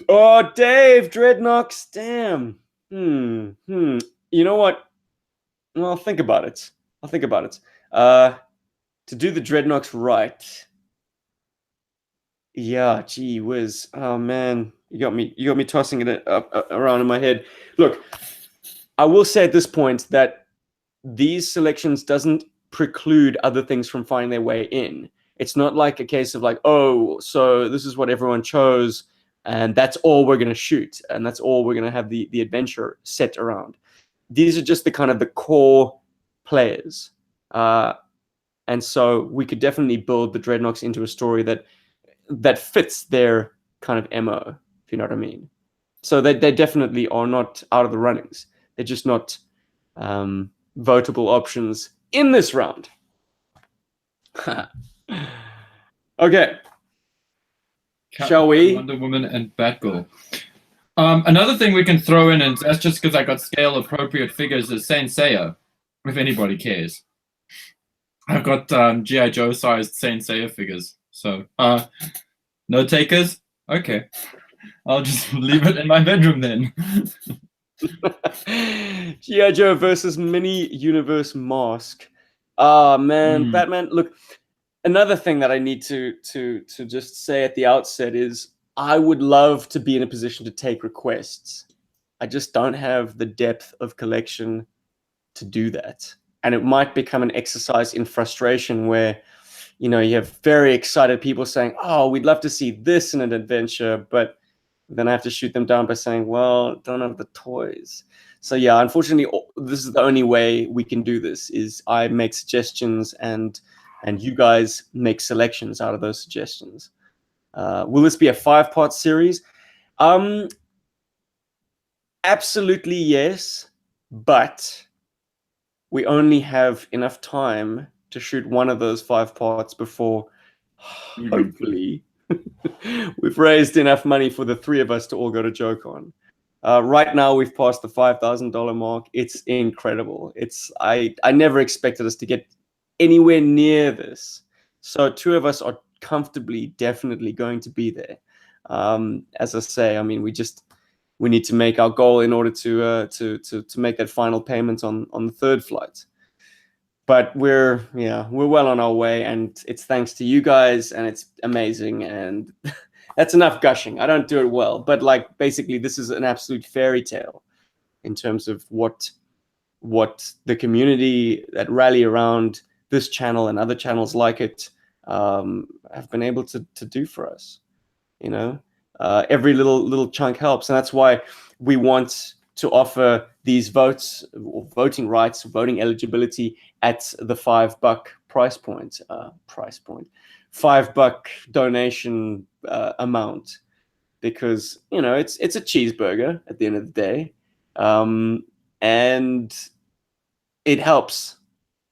Oh, Dave, Dreadnoks, damn. You know what? Well, I'll think about it. To do the Dreadnoks right. Yeah, gee whiz. Oh man, you got me tossing it up around in my head. Look, I will say at this point that these selections doesn't preclude other things from finding their way in. It's not like a case of like, oh, so this is what everyone chose. and that's all we're going to shoot, and that's all we're going to have the adventure set around. These are just the kind of the core players, and so we could definitely build the Dreadnoks into a story that fits their kind of MO, if you know what I mean. So they definitely are not out of the runnings. They're just not votable options in this round. Okay. Shall we? Wonder Woman and Batgirl. Another thing we can throw in, and that's just because I got scale appropriate figures, is Saint Seiya, if anybody cares. I've got G.I. Joe sized Saint Seiya figures. So, no takers? Okay. I'll just leave it in my bedroom then. G.I. Joe versus Mini Universe Mask. Ah, man, Batman. Look, another thing that I need to just say at the outset is I would love to be in a position to take requests. I just don't have the depth of collection to do that. And it might become an exercise in frustration where, you know, you have very excited people saying, oh, we'd love to see this in an adventure, but then I have to shoot them down by saying, well, don't have the toys. So yeah, unfortunately, this is the only way we can do this, is I make suggestions and you guys make selections out of those suggestions. Will this be a 5-part series? Absolutely yes, but we only have enough time to shoot one of those 5 parts before, hopefully, we've raised enough money for the 3 of us to all go to JoeCon. Right now, we've passed the $5,000 mark. It's incredible. I never expected us to get anywhere near this. So 2 of us are comfortably, definitely going to be there. As I say, I mean, we need to make our goal in order to make that final payment on the 3rd flight. But we're well on our way, and it's thanks to you guys, and it's amazing. And that's enough gushing. I don't do it well, but like basically, this is an absolute fairy tale in terms of what the community that rally around this channel and other channels like it have been able to do for us. You know, every little chunk helps, and that's why we want to offer these votes, or voting rights, voting eligibility at the $5 price point. $5 donation amount, because you know it's a cheeseburger at the end of the day, and it helps.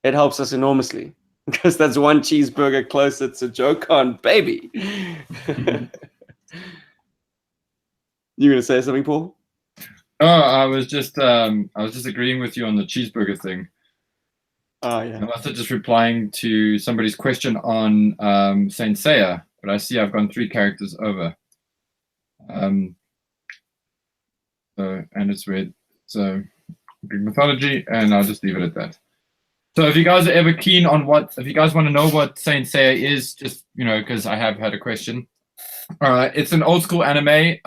It helps us enormously, because that's one cheeseburger closer to JoeCon, baby. You gonna say something, Paul? Oh, I was just agreeing with you on the cheeseburger thing. Oh yeah. I'm also just replying to somebody's question on Saint Seiya, but I see I've gone 3 characters over. And it's weird. So Greek mythology, and I'll just leave it at that. So if you guys are ever keen on if you guys want to know what Saint Seiya is, just, you know, because I have had a question. It's an old school anime.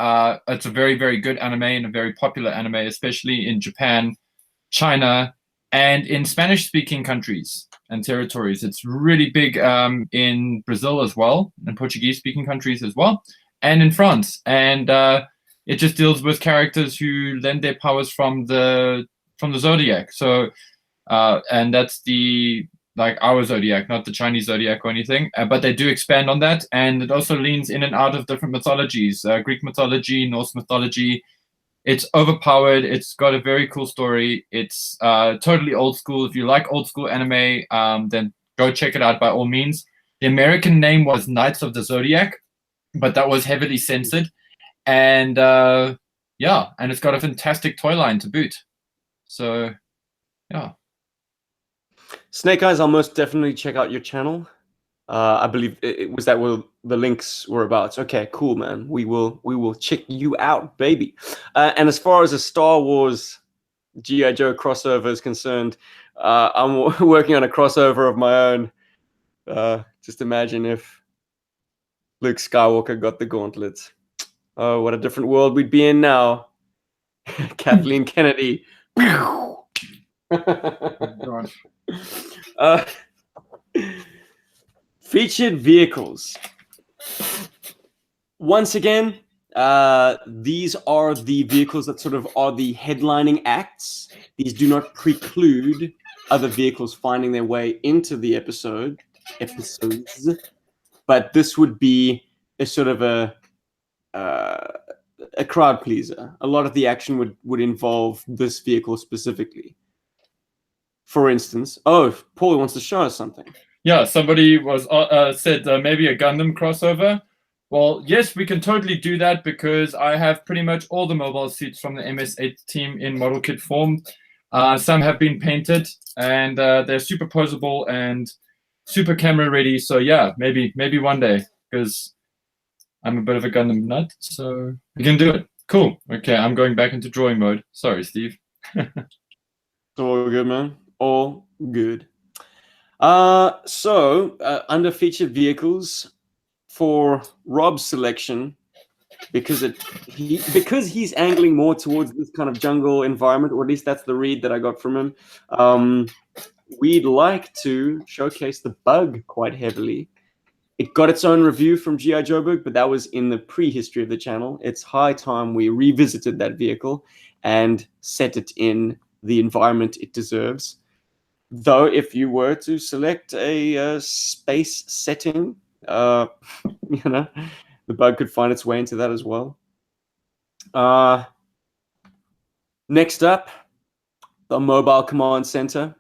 It's a very, very good anime and a very popular anime, especially in Japan, China, and in Spanish-speaking countries and territories. It's really big in Brazil as well, and Portuguese-speaking countries as well, and in France. And it just deals with characters who lend their powers from the zodiac. So, and that's like our zodiac, not the Chinese zodiac or anything, but they do expand on that, and it also leans in and out of different mythologies, Greek mythology, Norse mythology. It's overpowered. It's got a very cool story. It's totally old school. If you like old school anime, then go check it out by all means. The American name was Knights of the Zodiac, but that was heavily censored. And yeah, and it's got a fantastic toy line to boot. So yeah. Snake Eyes, I'll most definitely check out your channel. I believe it was that where the links were about. Okay, cool, man. We will check you out, baby. And as far as a Star Wars G.I. Joe crossover is concerned, I'm working on a crossover of my own. Just imagine if Luke Skywalker got the gauntlets. Oh, what a different world we'd be in now. Kathleen Kennedy. Oh, gosh. Featured vehicles. Once again, These are the vehicles that sort of are the headlining acts. These do not preclude other vehicles finding their way into the episodes. But this would be a sort of a crowd pleaser. A lot of the action would involve this vehicle specifically. For instance, Paul wants to show us something. Yeah, somebody was said maybe a Gundam crossover. Well, yes, we can totally do that because I have pretty much all the mobile suits from the MS8 team in model kit form. Some have been painted and they're superposable and super camera ready. So yeah, maybe one day because I'm a bit of a Gundam nut, so we can do it. Cool. Okay, I'm going back into drawing mode. Sorry, Steve. All good, man. All good. Under featured vehicles for Rob's selection, because he's angling more towards this kind of jungle environment, or at least that's the read that I got from him. We'd like to showcase the Bug quite heavily. It got its own review from G.I. Joburg, but that was in the prehistory of the channel. It's high time we revisited that vehicle and set it in the environment it deserves. Though, if you were to select a space setting, the Bug could find its way into that as well. Next up, the Mobile Command Center.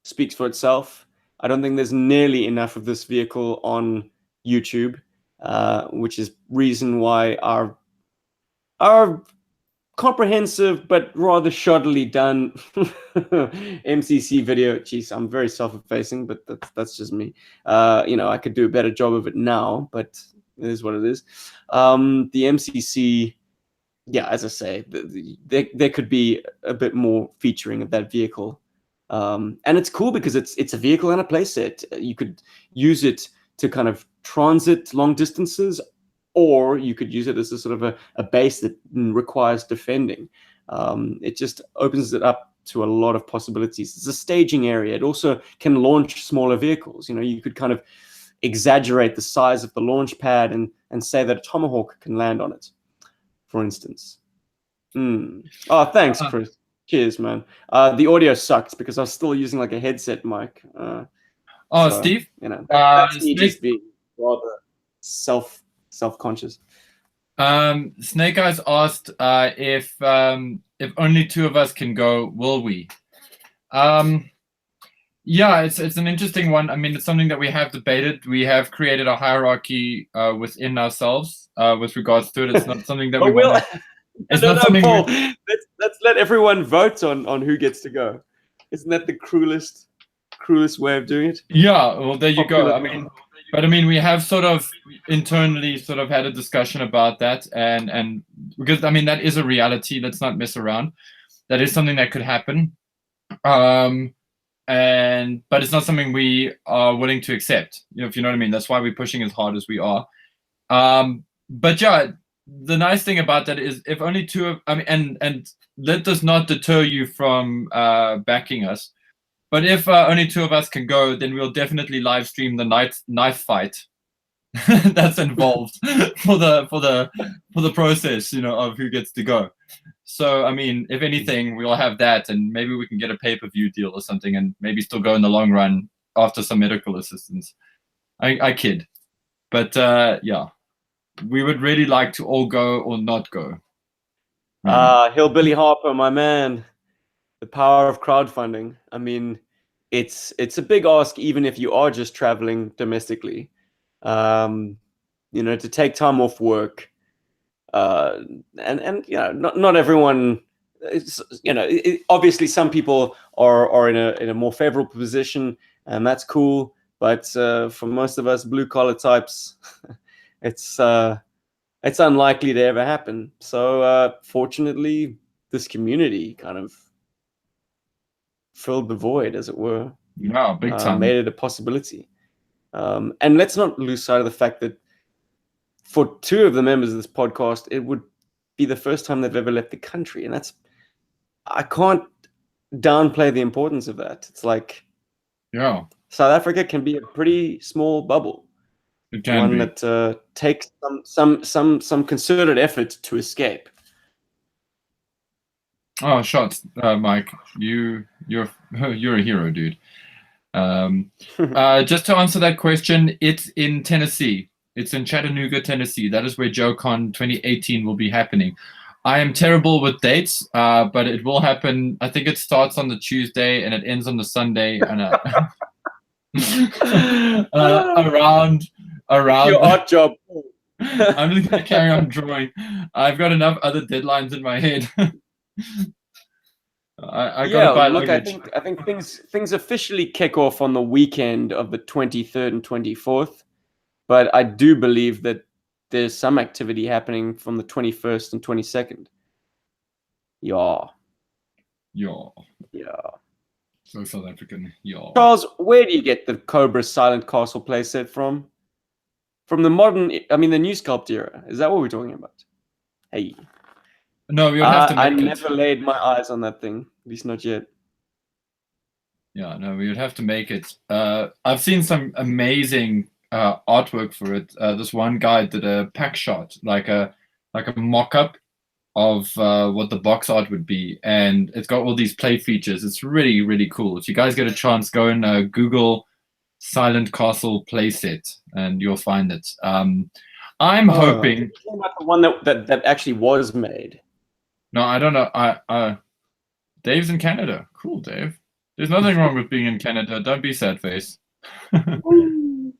Speaks for itself. I don't think there's nearly enough of this vehicle on YouTube, which is reason why our comprehensive but rather shoddily done MCC video. Jeez, I'm very self-effacing, but that's just me. I could do a better job of it now, but it is what it is. The MCC, yeah, as I say, there could be a bit more featuring of that vehicle. And it's cool because it's a vehicle and a playset. You could use it to kind of transit long distances, or you could use it as a sort of a base that requires defending. It just opens it up to a lot of possibilities. It's a staging area. It also can launch smaller vehicles. You could kind of exaggerate the size of the launch pad and say that a Tomahawk can land on it, for instance. Oh, thanks, Chris. Cheers, man. The audio sucks because I was still using like a headset mic. Steve? That's me just being rather self-conscious. Snake Eyes asked if only two of us can go, will we? Yeah, it's an interesting one. I mean, it's something that we have debated. We have created a hierarchy within ourselves with regards to it. It's not something that we want. It's not something. Paul, let's let everyone vote on who gets to go. Isn't that the cruelest way of doing it? Yeah, well, there you go. I mean, we have sort of internally sort of had a discussion about that, and because I mean that is a reality. Let's not mess around. That is something that could happen, but it's not something we are willing to accept. If you know what I mean. That's why we're pushing as hard as we are. But yeah, the nice thing about that is if only two of and that does not deter you from backing us. But if only two of us can go, then we'll definitely live stream the knife fight that's involved for the process, of who gets to go. So I mean, if anything, we'll have that, and maybe we can get a pay-per-view deal or something, and maybe still go in the long run after some medical assistance. I kid, but yeah, we would really like to all go or not go. Hillbilly Harper, my man. The power of crowdfunding. I mean, it's a big ask, even if you are just traveling domestically. To take time off work, and not everyone. Obviously, some people are in a more favorable position, and that's cool. But for most of us blue collar types, it's unlikely to ever happen. So fortunately, this community kind of filled the void, as it were. Yeah, big time. Made it a possibility. And let's not lose sight of the fact that for two of the members of this podcast, it would be the first time they've ever left the country. And I can't downplay the importance of that. It's like, yeah, South Africa can be a pretty small bubble. It can one be. that takes some concerted effort to escape. Oh, shots, Mike. You're you're a hero, dude. Just to answer that question, it's in Tennessee. It's in Chattanooga, Tennessee. That is where JoeCon 2018 will be happening. I am terrible with dates, but it will happen. I think it starts on the Tuesday and it ends on the Sunday, and around Your art job. I'm just gonna carry on drawing. I've got enough other deadlines in my head. I gotta buy look, luggage. I think things officially kick off on the weekend of the 23rd and 24th, but I do believe that there's some activity happening from the 21st and 22nd. Yeah. So South African. Charles, where do you get the Cobra Silent Castle playset from? From the the new sculpt era. Is that what we're talking about? Hey. No, we would have to make I it. never laid my eyes on that thing. At least not yet. Yeah, no, we would have to make it. I've seen some amazing artwork for it. This one guy did a pack shot, like a mock-up of what the box art would be, and it's got all these play features. It's really, really cool. If you guys get a chance, go and Google Silent Castle playset, and you'll find it. I'm hoping. About the one that actually was made. No, I don't know. Dave's in Canada. Cool, Dave. There's nothing wrong with being in Canada. Don't be sad face. An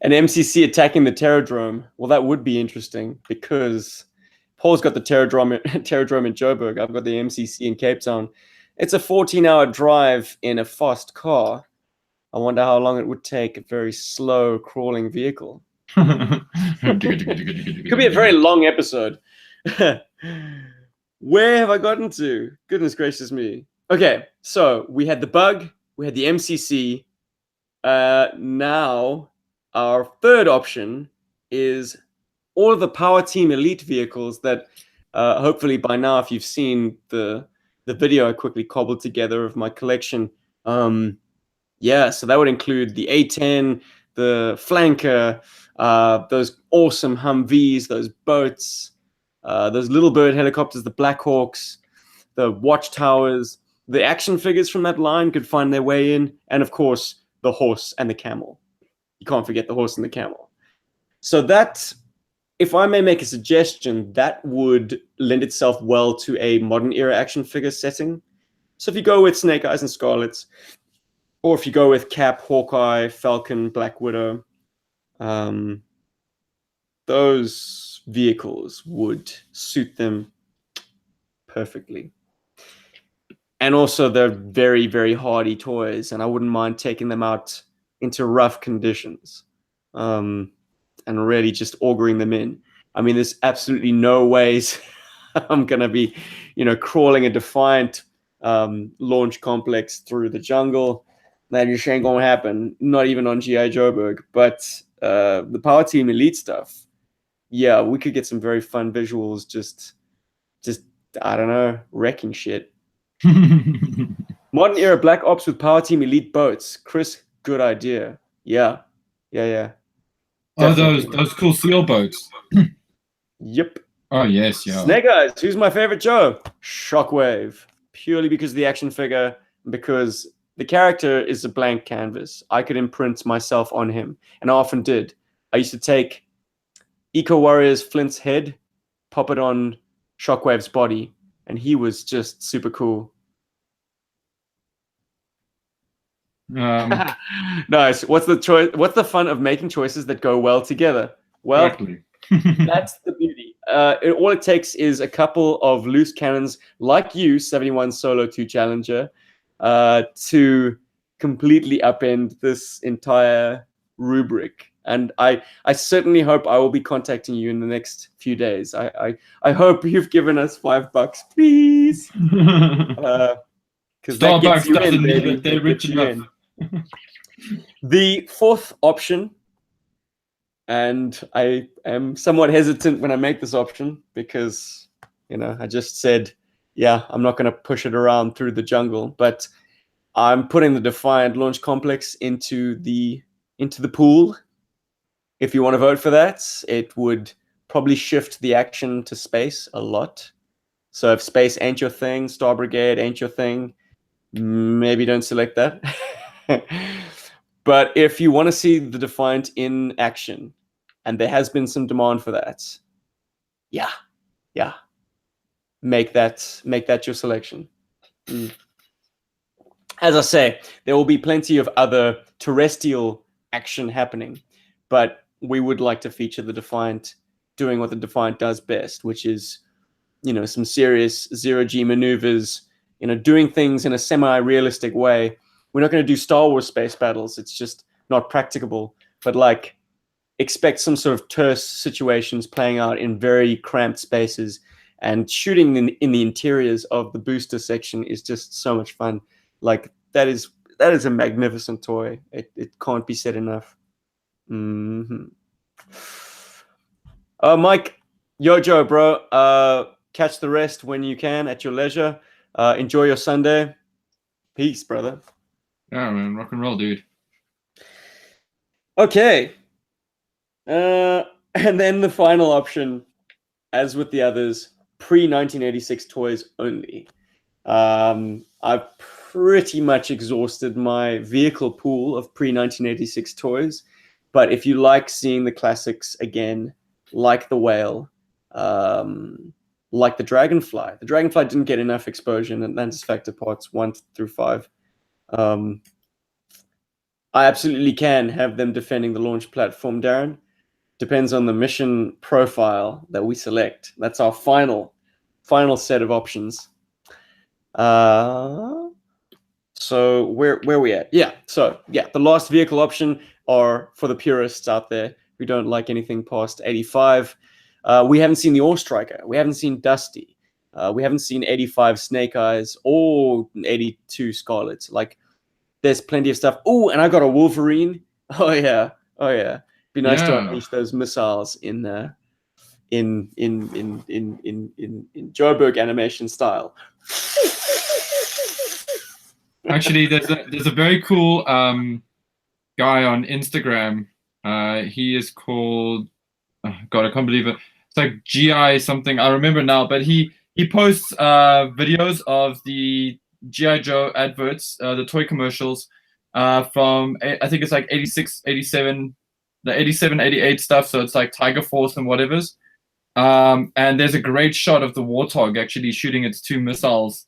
MCC attacking the Terradrome. Well, that would be interesting because Paul's got the Terradrome in Joburg. I've got the MCC in Cape Town. It's a 14-hour drive in a fast car. I wonder how long it would take a very slow crawling vehicle. Could be a very long episode. Where have I gotten to? Goodness gracious me. Okay, so we had the bug, we had the MCC. Now, our third option is all of the Power Team Elite vehicles that hopefully by now, if you've seen the video I quickly cobbled together of my collection, yeah, so that would include the A10, the Flanker, those awesome Humvees, those boats, those little bird helicopters, the Black Hawks, the watchtowers, the action figures from that line could find their way in, and of course, the horse and the camel. You can't forget the horse and the camel. So that, if I may make a suggestion, that would lend itself well to a modern era action figure setting. So if you go with Snake Eyes and Scarlets, or if you go with Cap, Hawkeye, Falcon, Black Widow, those vehicles would suit them perfectly. And also, they're very, very hardy toys, and I wouldn't mind taking them out into rough conditions and really just augering them in. I mean, there's absolutely no ways I'm going to be, crawling a Defiant launch complex through the jungle. That just ain't going to happen, not even on G.I. Joburg. But the Power Team Elite stuff, yeah, we could get some very fun visuals just I don't know, wrecking shit. Modern era Black Ops with Power Team Elite boats. Chris, good idea. Yeah. Oh, those cool seal boats. Yep. Oh yes, yeah. Snake Eyes. Who's my favorite Joe? Shockwave. Purely because of the action figure, because the character is a blank canvas. I could imprint myself on him, and I often did. I used to take Eco Warriors Flint's head, pop it on Shockwave's body, and he was just super cool. Nice. What's the choice? What's the fun of making choices that go well together? Well, exactly. That's the beauty. All it takes is a couple of loose cannons like you, 71 Solo 2 Challenger, to completely upend this entire rubric. And I certainly hope I will be contacting you in the next few days. I hope you've given us $5, please. Because that gets you in, baby. They're rich enough. The fourth option, and I am somewhat hesitant when I make this option because, I just said, yeah, I'm not going to push it around through the jungle, but I'm putting the Defiant launch complex into the pool. If you want to vote for that, it would probably shift the action to space a lot. So if space ain't your thing, Star Brigade ain't your thing, maybe don't select that. But if you want to see the Defiant in action, and there has been some demand for that, yeah, make that your selection. As I say, there will be plenty of other terrestrial action happening, but we would like to feature the Defiant doing what the Defiant does best, which is, some serious zero-G maneuvers, doing things in a semi-realistic way. We're not going to do Star Wars space battles. It's just not practicable. But like, expect some sort of terse situations playing out in very cramped spaces, and shooting in the interiors of the booster section is just so much fun. Like, that is a magnificent toy. It can't be said enough. Mike, Yojo, bro. Catch the rest when you can at your leisure. Enjoy your Sunday. Peace, brother. Yeah, man, rock and roll, dude. Okay. And then the final option, as with the others, pre-1986 toys only. I've pretty much exhausted my vehicle pool of pre-1986 toys, but if you like seeing the classics again, like the Whale, like the Dragonfly didn't get enough exposure in Atlantis Factor Parts 1 through 5. I absolutely can have them defending the launch platform, Darren. Depends on the mission profile that we select. That's our final set of options. So where are we at? The last vehicle option are for the purists out there who don't like anything past 85. We haven't seen the Ore Striker. We haven't seen Dusty. We haven't seen 85 Snake Eyes or 82 Scarlet. Like, there's plenty of stuff. Oh, and I got a Wolverine. Oh yeah. Be nice to unleash those missiles in Joburg animation style. Actually, there's a very cool guy on Instagram. He is called, oh God, I can't believe it. It's like GI something. I remember now, but he posts videos of the GI Joe adverts, the toy commercials from I think it's like 86, 87, the 87, 88 stuff. So it's like Tiger Force and whatever's. And there's a great shot of the Warthog actually shooting its 2 missiles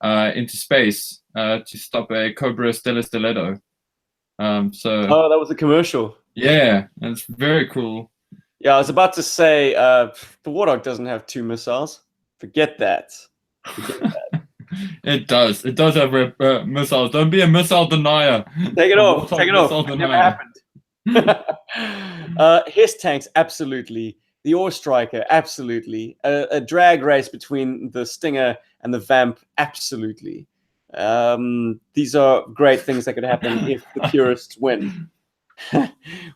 into space to stop a Cobra Stella Stiletto. Oh, that was a commercial. Yeah, it's very cool. Yeah, I was about to say the Warthog doesn't have 2 missiles. Forget that. It does. It does have missiles. Don't be a missile denier. Take it off. Take it off. It never happened. His tanks, absolutely. The Ore Striker, absolutely. A drag race between the Stinger and the Vamp, absolutely. These are great things that could happen if the purists win.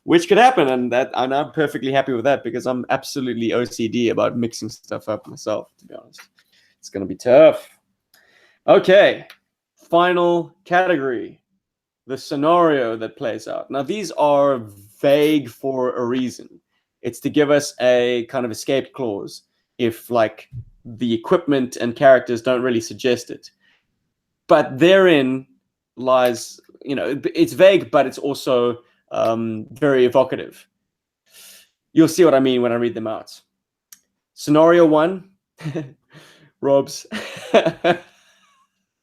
Which could happen, and I'm perfectly happy with that, because I'm absolutely OCD about mixing stuff up myself, to be honest. It's going to be tough. Okay, final category. The scenario that plays out. Now, these are vague for a reason. It's to give us a kind of escape clause if, like, the equipment and characters don't really suggest it. But therein lies, it's vague, but it's also very evocative. You'll see what I mean when I read them out. Scenario 1, Rob's.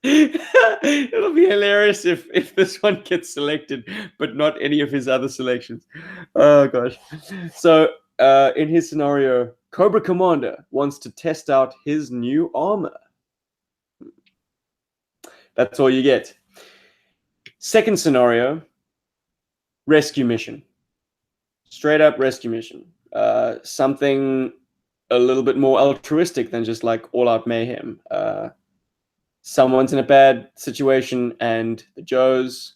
It'll be hilarious if this one gets selected, but not any of his other selections. Oh gosh. So in his scenario, Cobra Commander wants to test out his new armor. That's all you get. Second scenario, rescue mission. Straight up rescue mission. Something a little bit more altruistic than just like all-out mayhem. Someone's in a bad situation and the Joes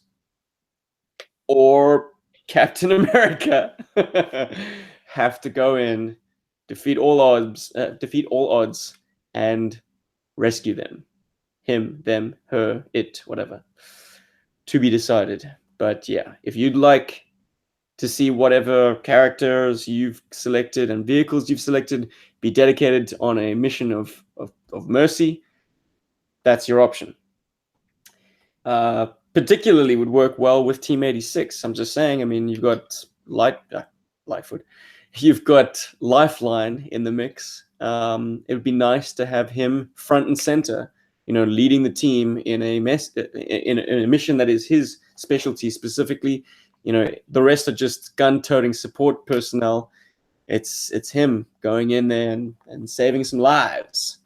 or Captain America have to go in, defeat all odds, and rescue them. Him, them, her, it, whatever. To be decided. But yeah, if you'd like to see whatever characters you've selected and vehicles you've selected be dedicated on a mission of mercy, that's your option. Particularly would work well with Team 86. I'm just saying, I mean, you've got Lightfoot. You've got Lifeline in the mix. It would be nice to have him front and center, leading the team in a mission that is his specialty specifically. The rest are just gun-toting support personnel. It's him going in there and saving some lives.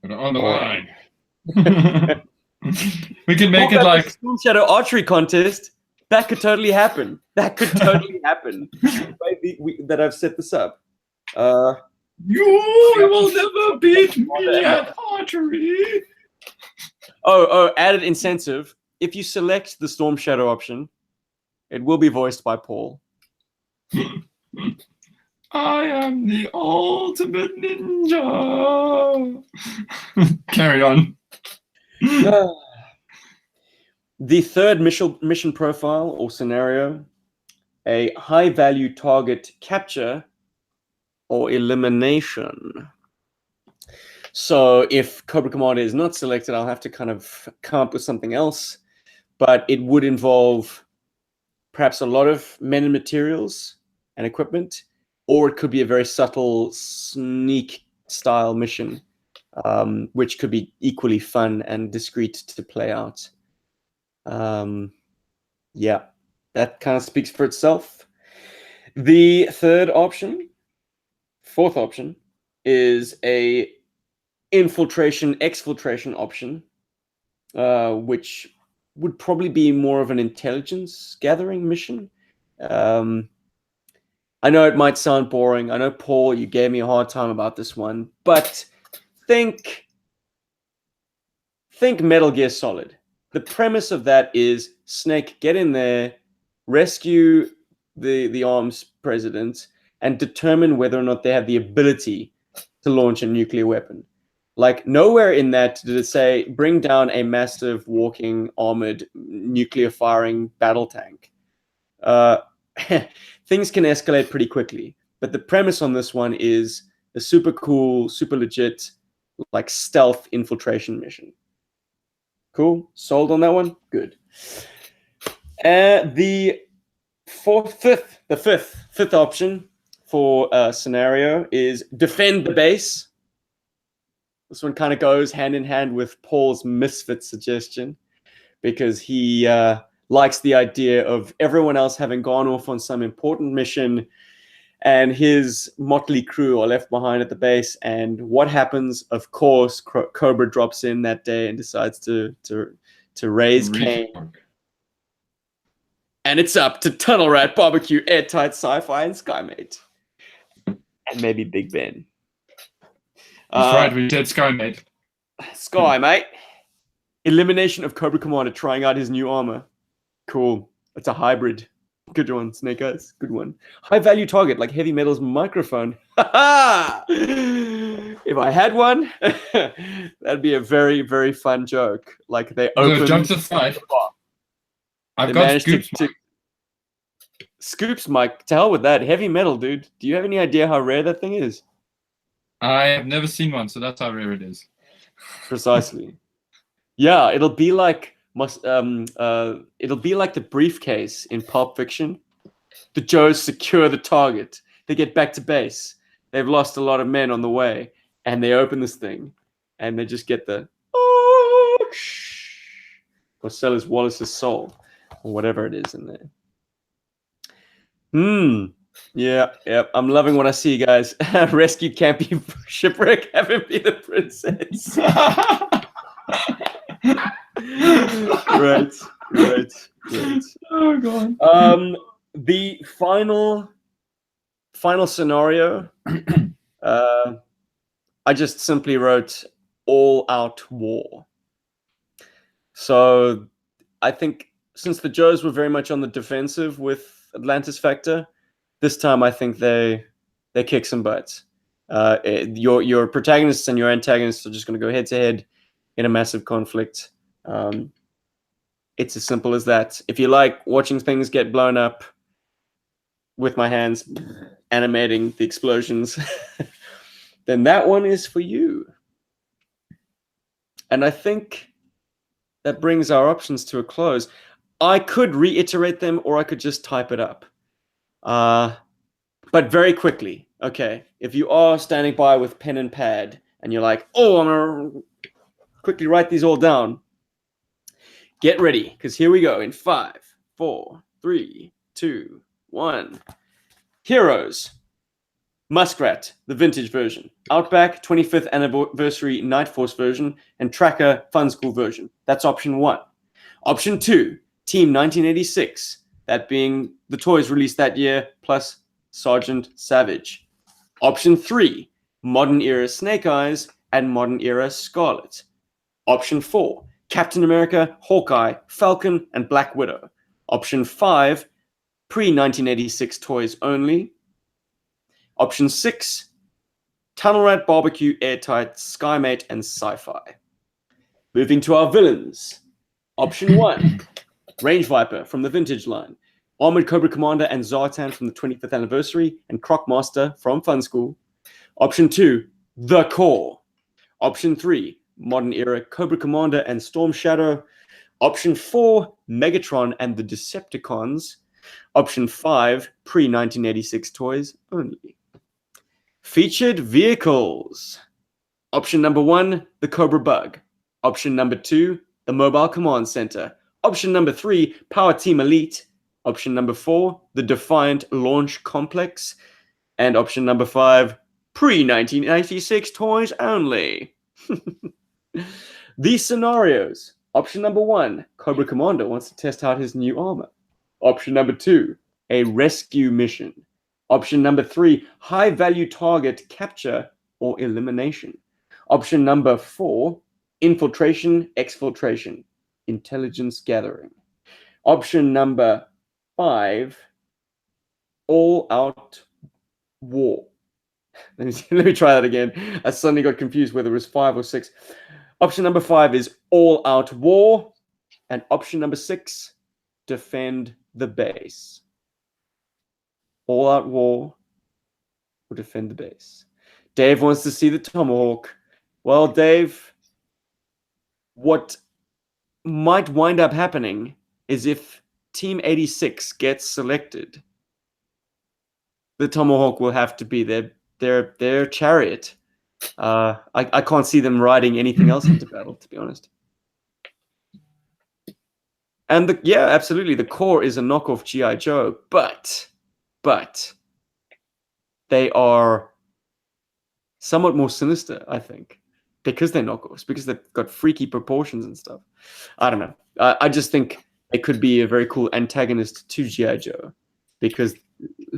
On the line. We can make it like Storm Shadow archery contest. That could totally happen. That I've set this up. You will never beat me at archery. Added incentive. If you select the Storm Shadow option, it will be voiced by Paul. I am the ultimate ninja. Carry on. The third mission profile or scenario, a high-value target capture or elimination. So if Cobra Commander is not selected, I'll have to kind of come up with something else, but it would involve perhaps a lot of men and materials and equipment, or it could be a very subtle sneak style mission, which could be equally fun and discreet to play out. Yeah, that kind of speaks for itself. The fourth option, is a exfiltration option, which would probably be more of an intelligence gathering mission. I know it might sound boring. I know, Paul, you gave me a hard time about this one, but think Metal Gear Solid. The premise of that is Snake get in there, rescue the arms president, and determine whether or not they have the ability to launch a nuclear weapon. Like, nowhere in that did it say bring down a massive walking armored nuclear firing battle tank. Things can escalate pretty quickly, but the premise on this one is a super cool, super legit, like stealth infiltration mission. Cool. Sold on that one? Good. The fifth option for scenario is defend the base. This one kind of goes hand in hand with Paul's misfit suggestion, because he likes the idea of everyone else having gone off on some important mission and his motley crew are left behind at the base. And what happens? Of course, Cobra drops in that day and decides to raise Cain. And it's up to Tunnel Rat, Barbecue, Airtight, Sci-Fi, and Skymate. And maybe Big Ben. That's right, we did Skymate. Skymate. Elimination of Cobra Commander trying out his new armor. Cool. It's a hybrid. Good one, Snake Eyes. Good one. High value target like Heavy Metal's microphone. If I had one, that'd be a very, very fun joke. Like they open. Jump to fight. I've got Scoops. Scoops, Mike. To hell with that. Heavy Metal, dude. Do you have any idea how rare that thing is? I have never seen one, so that's how rare it is. Precisely. Yeah, it'll be like the briefcase in Pulp Fiction. The Joes secure the target. They get back to base. They've lost a lot of men on the way, and they open this thing, and they just get the Marcellus Wallace's soul, or whatever it is in there. Yeah. I'm loving what I see, guys. Rescue can't be shipwreck. Have him be the princess. Right. Oh god. The final scenario. I just simply wrote all-out war. So I think since the Joes were very much on the defensive with Atlantis Factor, this time I think they kick some butts. Your protagonists and your antagonists are just going to go head to head in a massive conflict. It's as simple as that. If you like watching things get blown up, with my hands animating the explosions, then that one is for you. And I think that brings our options to a close. I could reiterate them, or I could just type it up. But very quickly, okay, if you are standing by with pen and pad and you're like, oh, I'm going to quickly write these all down, get ready, because here we go in 5, 4, 3, 2, 1. Heroes. Muskrat, the vintage version. Outback, 25th anniversary Night Force version. And Tracker, Fun School version. That's option 1. Option 2, Team 1986. That being the toys released that year, plus Sergeant Savage. Option 3, Modern Era Snake Eyes and Modern Era Scarlet. Option 4, Captain America, Hawkeye, Falcon, and Black Widow. Option 5, pre-1986 toys only. Option 6, Tunnel Rat, Barbecue, Airtight, Skymate, and Sci-Fi. Moving to our villains. Option 1, Range Viper from the vintage line. Armored Cobra Commander and Zartan from the 25th anniversary, and Crocmaster from Fun School. Option 2, The Core. Option 3, Modern Era Cobra Commander and Storm Shadow. Option 4, Megatron and the Decepticons. Option 5, pre-1986 toys only. Featured vehicles. Option number 1, the Cobra Bug. Option number 2, the Mobile Command Center. Option number 3, Power Team Elite. Option number 4, the Defiant Launch Complex. And option number 5, pre-1996 toys only. These scenarios. Option number 1, Cobra Commander wants to test out his new armor. Option number 2, a rescue mission. Option number 3, high-value target capture or elimination. Option number 4, infiltration, exfiltration, intelligence gathering. Option number 5, all-out war. Let me try that again. I suddenly got confused whether it was 5 or 6. Option number 5 is all-out war. And option number 6, defend the base. All-out war or defend the base. Dave wants to see the Tomahawk. Well, Dave, what might wind up happening is if Team 86 gets selected, the Tomahawk will have to be their chariot. I can't see them riding anything else into battle, to be honest. And yeah, absolutely, the Core is a knockoff G.I. Joe, but they are somewhat more sinister, I think, because they're knockoffs, because they've got freaky proportions and stuff. I don't know. I just think it could be a very cool antagonist to G.I. Joe, because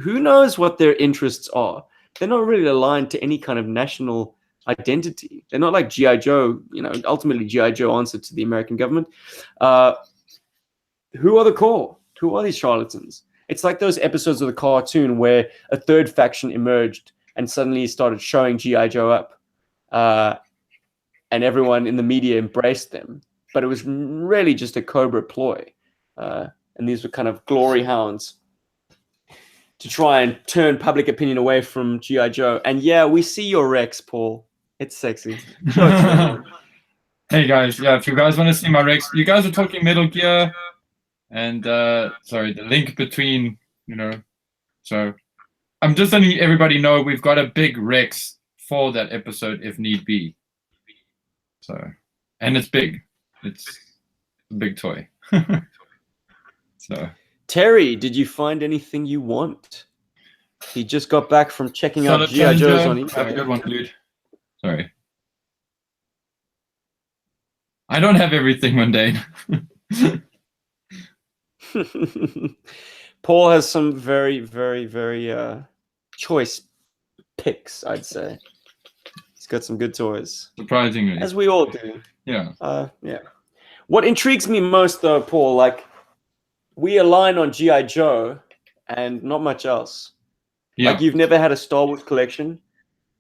who knows what their interests are. They're not really aligned to any kind of national identity. They're not like G.I. Joe. Ultimately, G.I. Joe answered to the American government. Who are the Core? Who are these charlatans? It's like those episodes of the cartoon where a third faction emerged and suddenly started showing G.I. Joe up. And everyone in the media embraced them. But it was really just a Cobra ploy. And these were kind of glory hounds to try and turn public opinion away from G.I. Joe. And yeah, we see your Rex, Paul. It's sexy. Hey guys, yeah, if you guys want to see my Rex, you guys are talking Metal Gear and sorry, the link between, so I'm just letting everybody know we've got a big Rex for that episode if need be. So, and it's big. It's a big toy. So Terry, did you find anything you want? He just got back from checking out G.I. Joe's on eBay. Have a good one, dude. Sorry. I don't have everything mundane. Paul has some very, very, very choice picks, I'd say. He's got some good toys. Surprisingly. As we all do. Yeah. Yeah. What intrigues me most, though, Paul, like, we align on G.I. Joe and not much else. Yeah. Like, you've never had a Star Wars collection,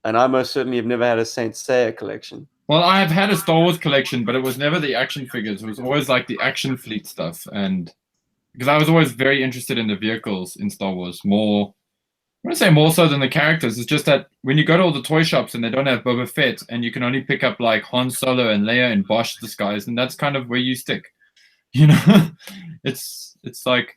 and I most certainly have never had a Saint Seiya collection. Well, I've had a Star Wars collection, but it was never the action figures. It was always like the action fleet stuff. And because I was always very interested in the vehicles in Star Wars. More, I want to say more so than the characters. It's just that when you go to all the toy shops and they don't have Boba Fett, and you can only pick up like Han Solo and Leia and Bosch disguise, and that's kind of where you stick. You know, it's like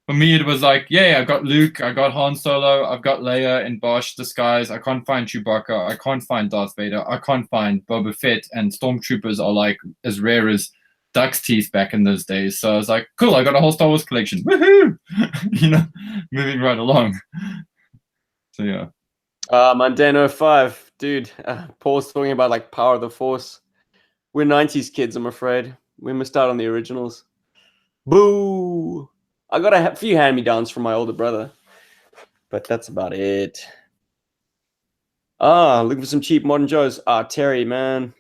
for me it was like, yeah, I got Luke, I got Han Solo, I've got Leia in Bosch disguise. I can't find Chewbacca, I can't find Darth Vader, I can't find Boba Fett, and stormtroopers are like as rare as duck's teeth back in those days. So I was like, cool, I got a whole Star Wars collection. Woohoo! You know, moving right along. So yeah. Mandano 5, dude. Paul's talking about like Power of the Force. We're 90s kids, I'm afraid. We missed out on the originals. Boo! I got a few hand-me-downs from my older brother, but that's about it. Looking for some cheap modern Joes. Terry, man.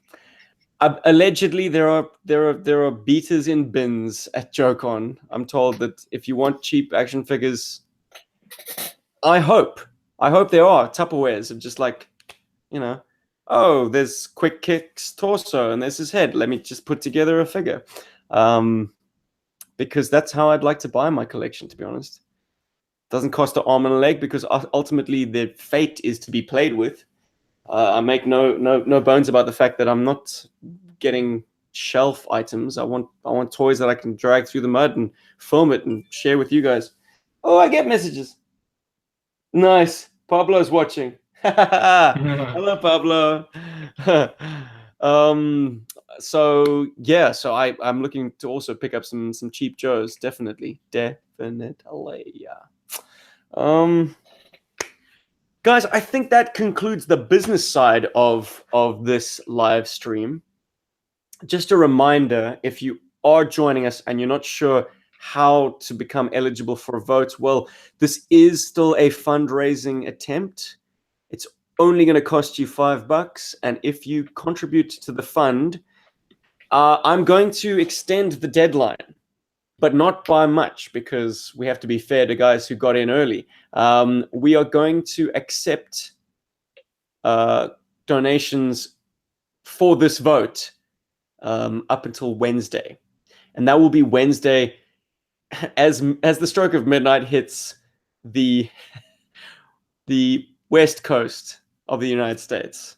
Allegedly, there are beaters in bins at JoeCon. I'm told that if you want cheap action figures, I hope there are Tupperwares of just like, you know, oh, there's Quick Kick's torso and there's his head. Let me just put together a figure. Because that's how I'd like to buy my collection, to be honest. Doesn't cost an arm and a leg because ultimately the fate is to be played with. I make no bones about the fact that I'm not getting shelf items. I want toys that I can drag through the mud and film it and share with you guys. Oh, I get messages. Nice. Pablo's watching. Hello, Pablo. So yeah, so I'm looking to also pick up some cheap Joes, definitely. Yeah. Guys, I think that concludes the business side of this live stream. Just a reminder, if you are joining us and you're not sure how to become eligible for a vote, well, this is still a fundraising attempt. It's only going to cost you $5, and if you contribute to the fund, I'm going to extend the deadline, but not by much because we have to be fair to guys who got in early. We are going to accept donations for this vote up until Wednesday, and that will be Wednesday as the stroke of midnight hits the west coast of the United States.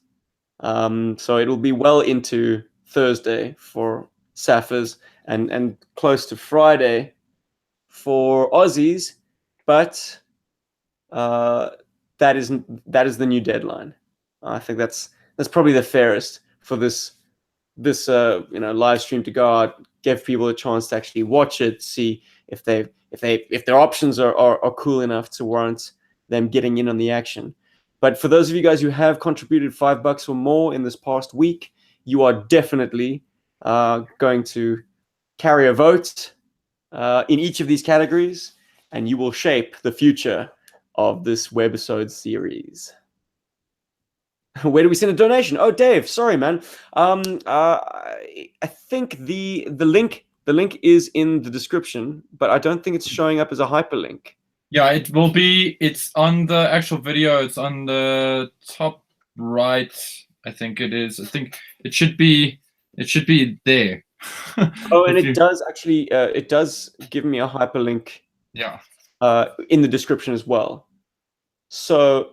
So it'll be well into Thursday for Sapphirs and close to Friday for Aussies, but that is the new deadline. I think that's probably the fairest for this live stream to go out, give people a chance to actually watch it, see if their options are cool enough to warrant them getting in on the action. But for those of you guys who have contributed $5 or more in this past week, you are definitely going to carry a vote in each of these categories, and you will shape the future of this webisode series. Where do we send a donation? Oh, Dave, sorry, man. I think the link is in the description, but I don't think it's showing up as a hyperlink. Yeah, it will be. It's on the actual video. It's on the top right. I think it is. I think it should be. It should be there. Oh, and it does actually. It does give me a hyperlink. Yeah. In the description as well. So,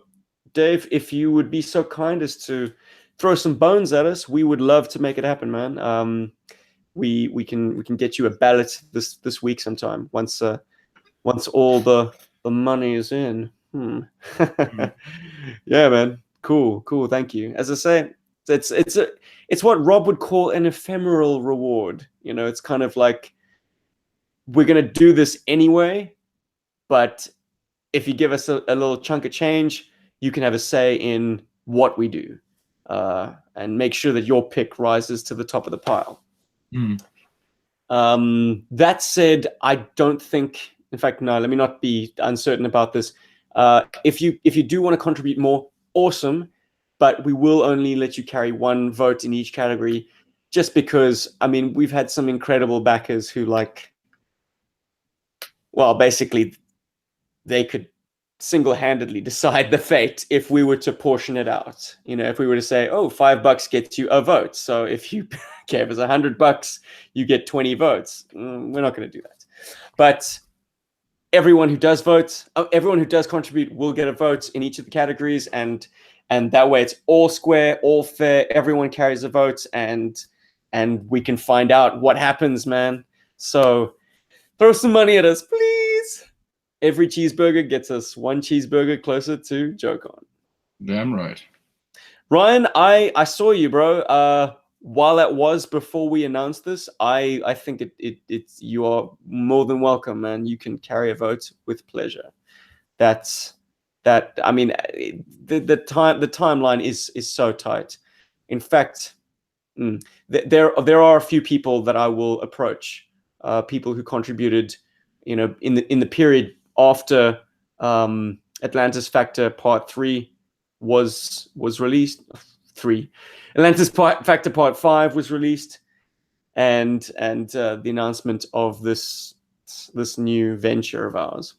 Dave, if you would be so kind as to throw some bones at us, we would love to make it happen, man. We can get you a ballot this week sometime once all the money is in. Yeah, man. Cool. Thank you. As I say, it's what Rob would call an ephemeral reward. You know, it's kind of like we're gonna do this anyway, but if you give us a little chunk of change, you can have a say in what we do, and make sure that your pick rises to the top of the pile. That said, I don't think. In fact, no, let me not be uncertain about this. If you do want to contribute more, awesome, but we will only let you carry one vote in each category, just because, I mean, we've had some incredible backers who basically they could single-handedly decide the fate if we were to portion it out. You know, if we were to say, oh, $5 gets you a vote. So if you gave us $100, you get 20 votes. We're not going to do that. But everyone who does vote, everyone who does contribute will get a vote in each of the categories, and that way it's all square, all fair. Everyone carries a vote, and we can find out what happens, man. So throw some money at us, please. Every cheeseburger gets us one cheeseburger closer to JoeCon. Damn right. Ryan, I saw you, bro. While that was before we announced this, I think it's you are more than welcome, man. You can carry a vote with pleasure. I mean, the timeline is so tight. In fact, there are a few people that I will approach, people who contributed, in the period after Atlantis Factor Part 3 was released. Atlantis Factor Part 5 was released, and the announcement of this new venture of ours.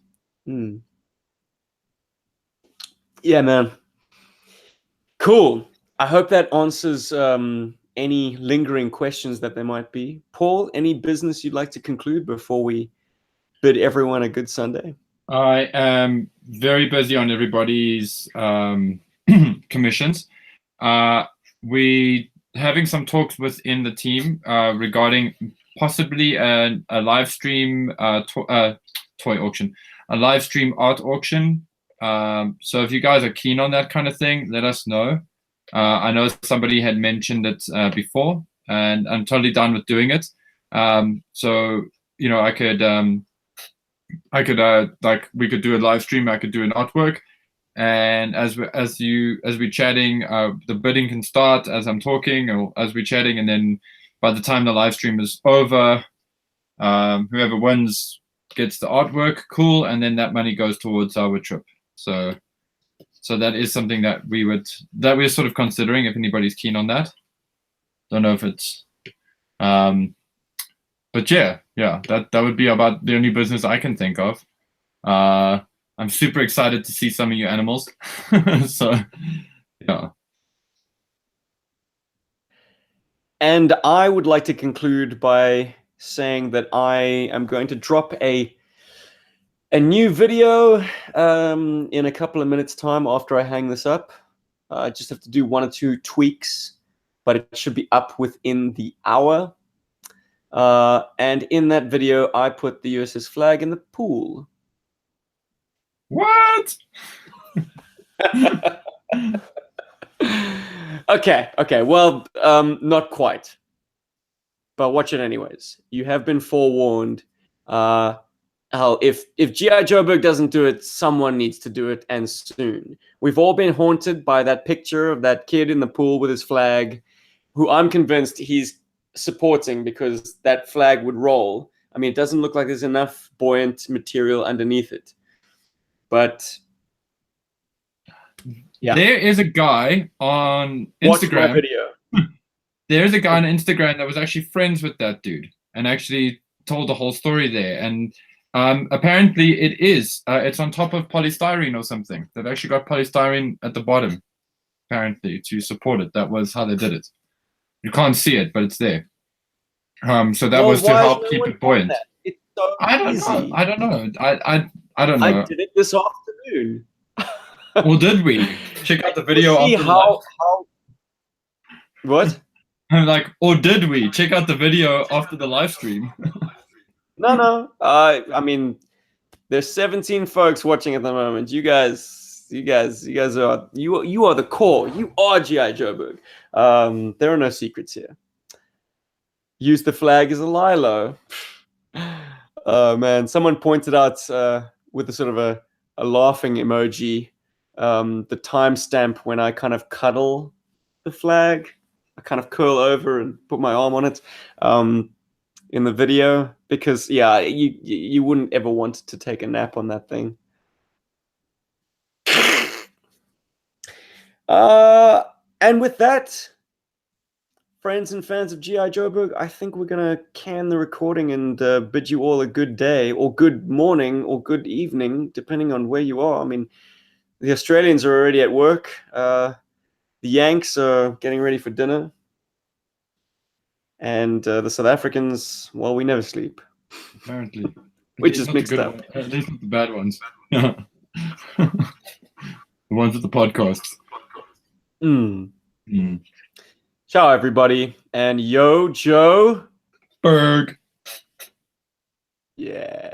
Yeah, man. Cool. I hope that answers any lingering questions that there might be. Paul, any business you'd like to conclude before we bid everyone a good Sunday? I am very busy on everybody's commissions. We having some talks within the team regarding possibly a live stream toy auction, a live stream art auction. So if you guys are keen on that kind of thing, let us know. I know somebody had mentioned it before, and I'm totally down with doing it. So I could like we could do a live stream. I could do an artwork, and as we're chatting, the bidding can start as I'm talking, or as we're chatting, and then by the time the live stream is over, whoever wins gets the artwork. Cool, and then that money goes towards our trip. So that is something that we're sort of considering if anybody's keen on that. Don't know if it's but yeah, that would be about the only business I can think of. I'm super excited to see some of your animals. So yeah. And I would like to conclude by saying that I am going to drop a new video in a couple of minutes time after I hang this up. I just have to do 1 or 2 tweaks, but it should be up within the hour. And in that video, I put the USS flag in the pool. What? Okay. Well, not quite. But watch it anyways. You have been forewarned. Hell, if G.I. Joburg doesn't do it, someone needs to do it, and soon. We've all been haunted by that picture of that kid in the pool with his flag, who I'm convinced he's supporting because that flag would roll. I mean, it doesn't look like there's enough buoyant material underneath it. But yeah, there is a guy on Instagram. Watch my video. There's a guy on Instagram that was actually friends with that dude and actually told the whole story there. And apparently it is. It's on top of polystyrene or something. They've actually got polystyrene at the bottom, apparently, to support it. That was how they did it. You can't see it, but it's there. So that was to help keep it buoyant. It's so I don't easy. know. I don't know. I don't know. I did it this afternoon. Well, did we? Check out the video See after how what? I'm like, or did we? Check out the video after the live stream. No. I mean, there's 17 folks watching at the moment. You guys are you are the core. You are G.I. Joburg. There are no secrets here. Use the flag as a lilo. Oh man, someone pointed out with a sort of a laughing emoji, the timestamp when I kind of cuddle the flag. I kind of curl over and put my arm on it in the video because you wouldn't ever want to take a nap on that thing. And with that, friends and fans of G.I. Joburg, I think we're gonna can the recording and bid you all a good day or good morning or good evening, depending on where you are. I mean, the Australians are already at work. The Yanks are getting ready for dinner. And the South Africans, well, we never sleep. Apparently. We're At least just not the mixed good up. ones. At least not the bad ones. The ones with the podcasts. Mm. Mm. Ciao, everybody. And yo, Joe. Berg. Yeah.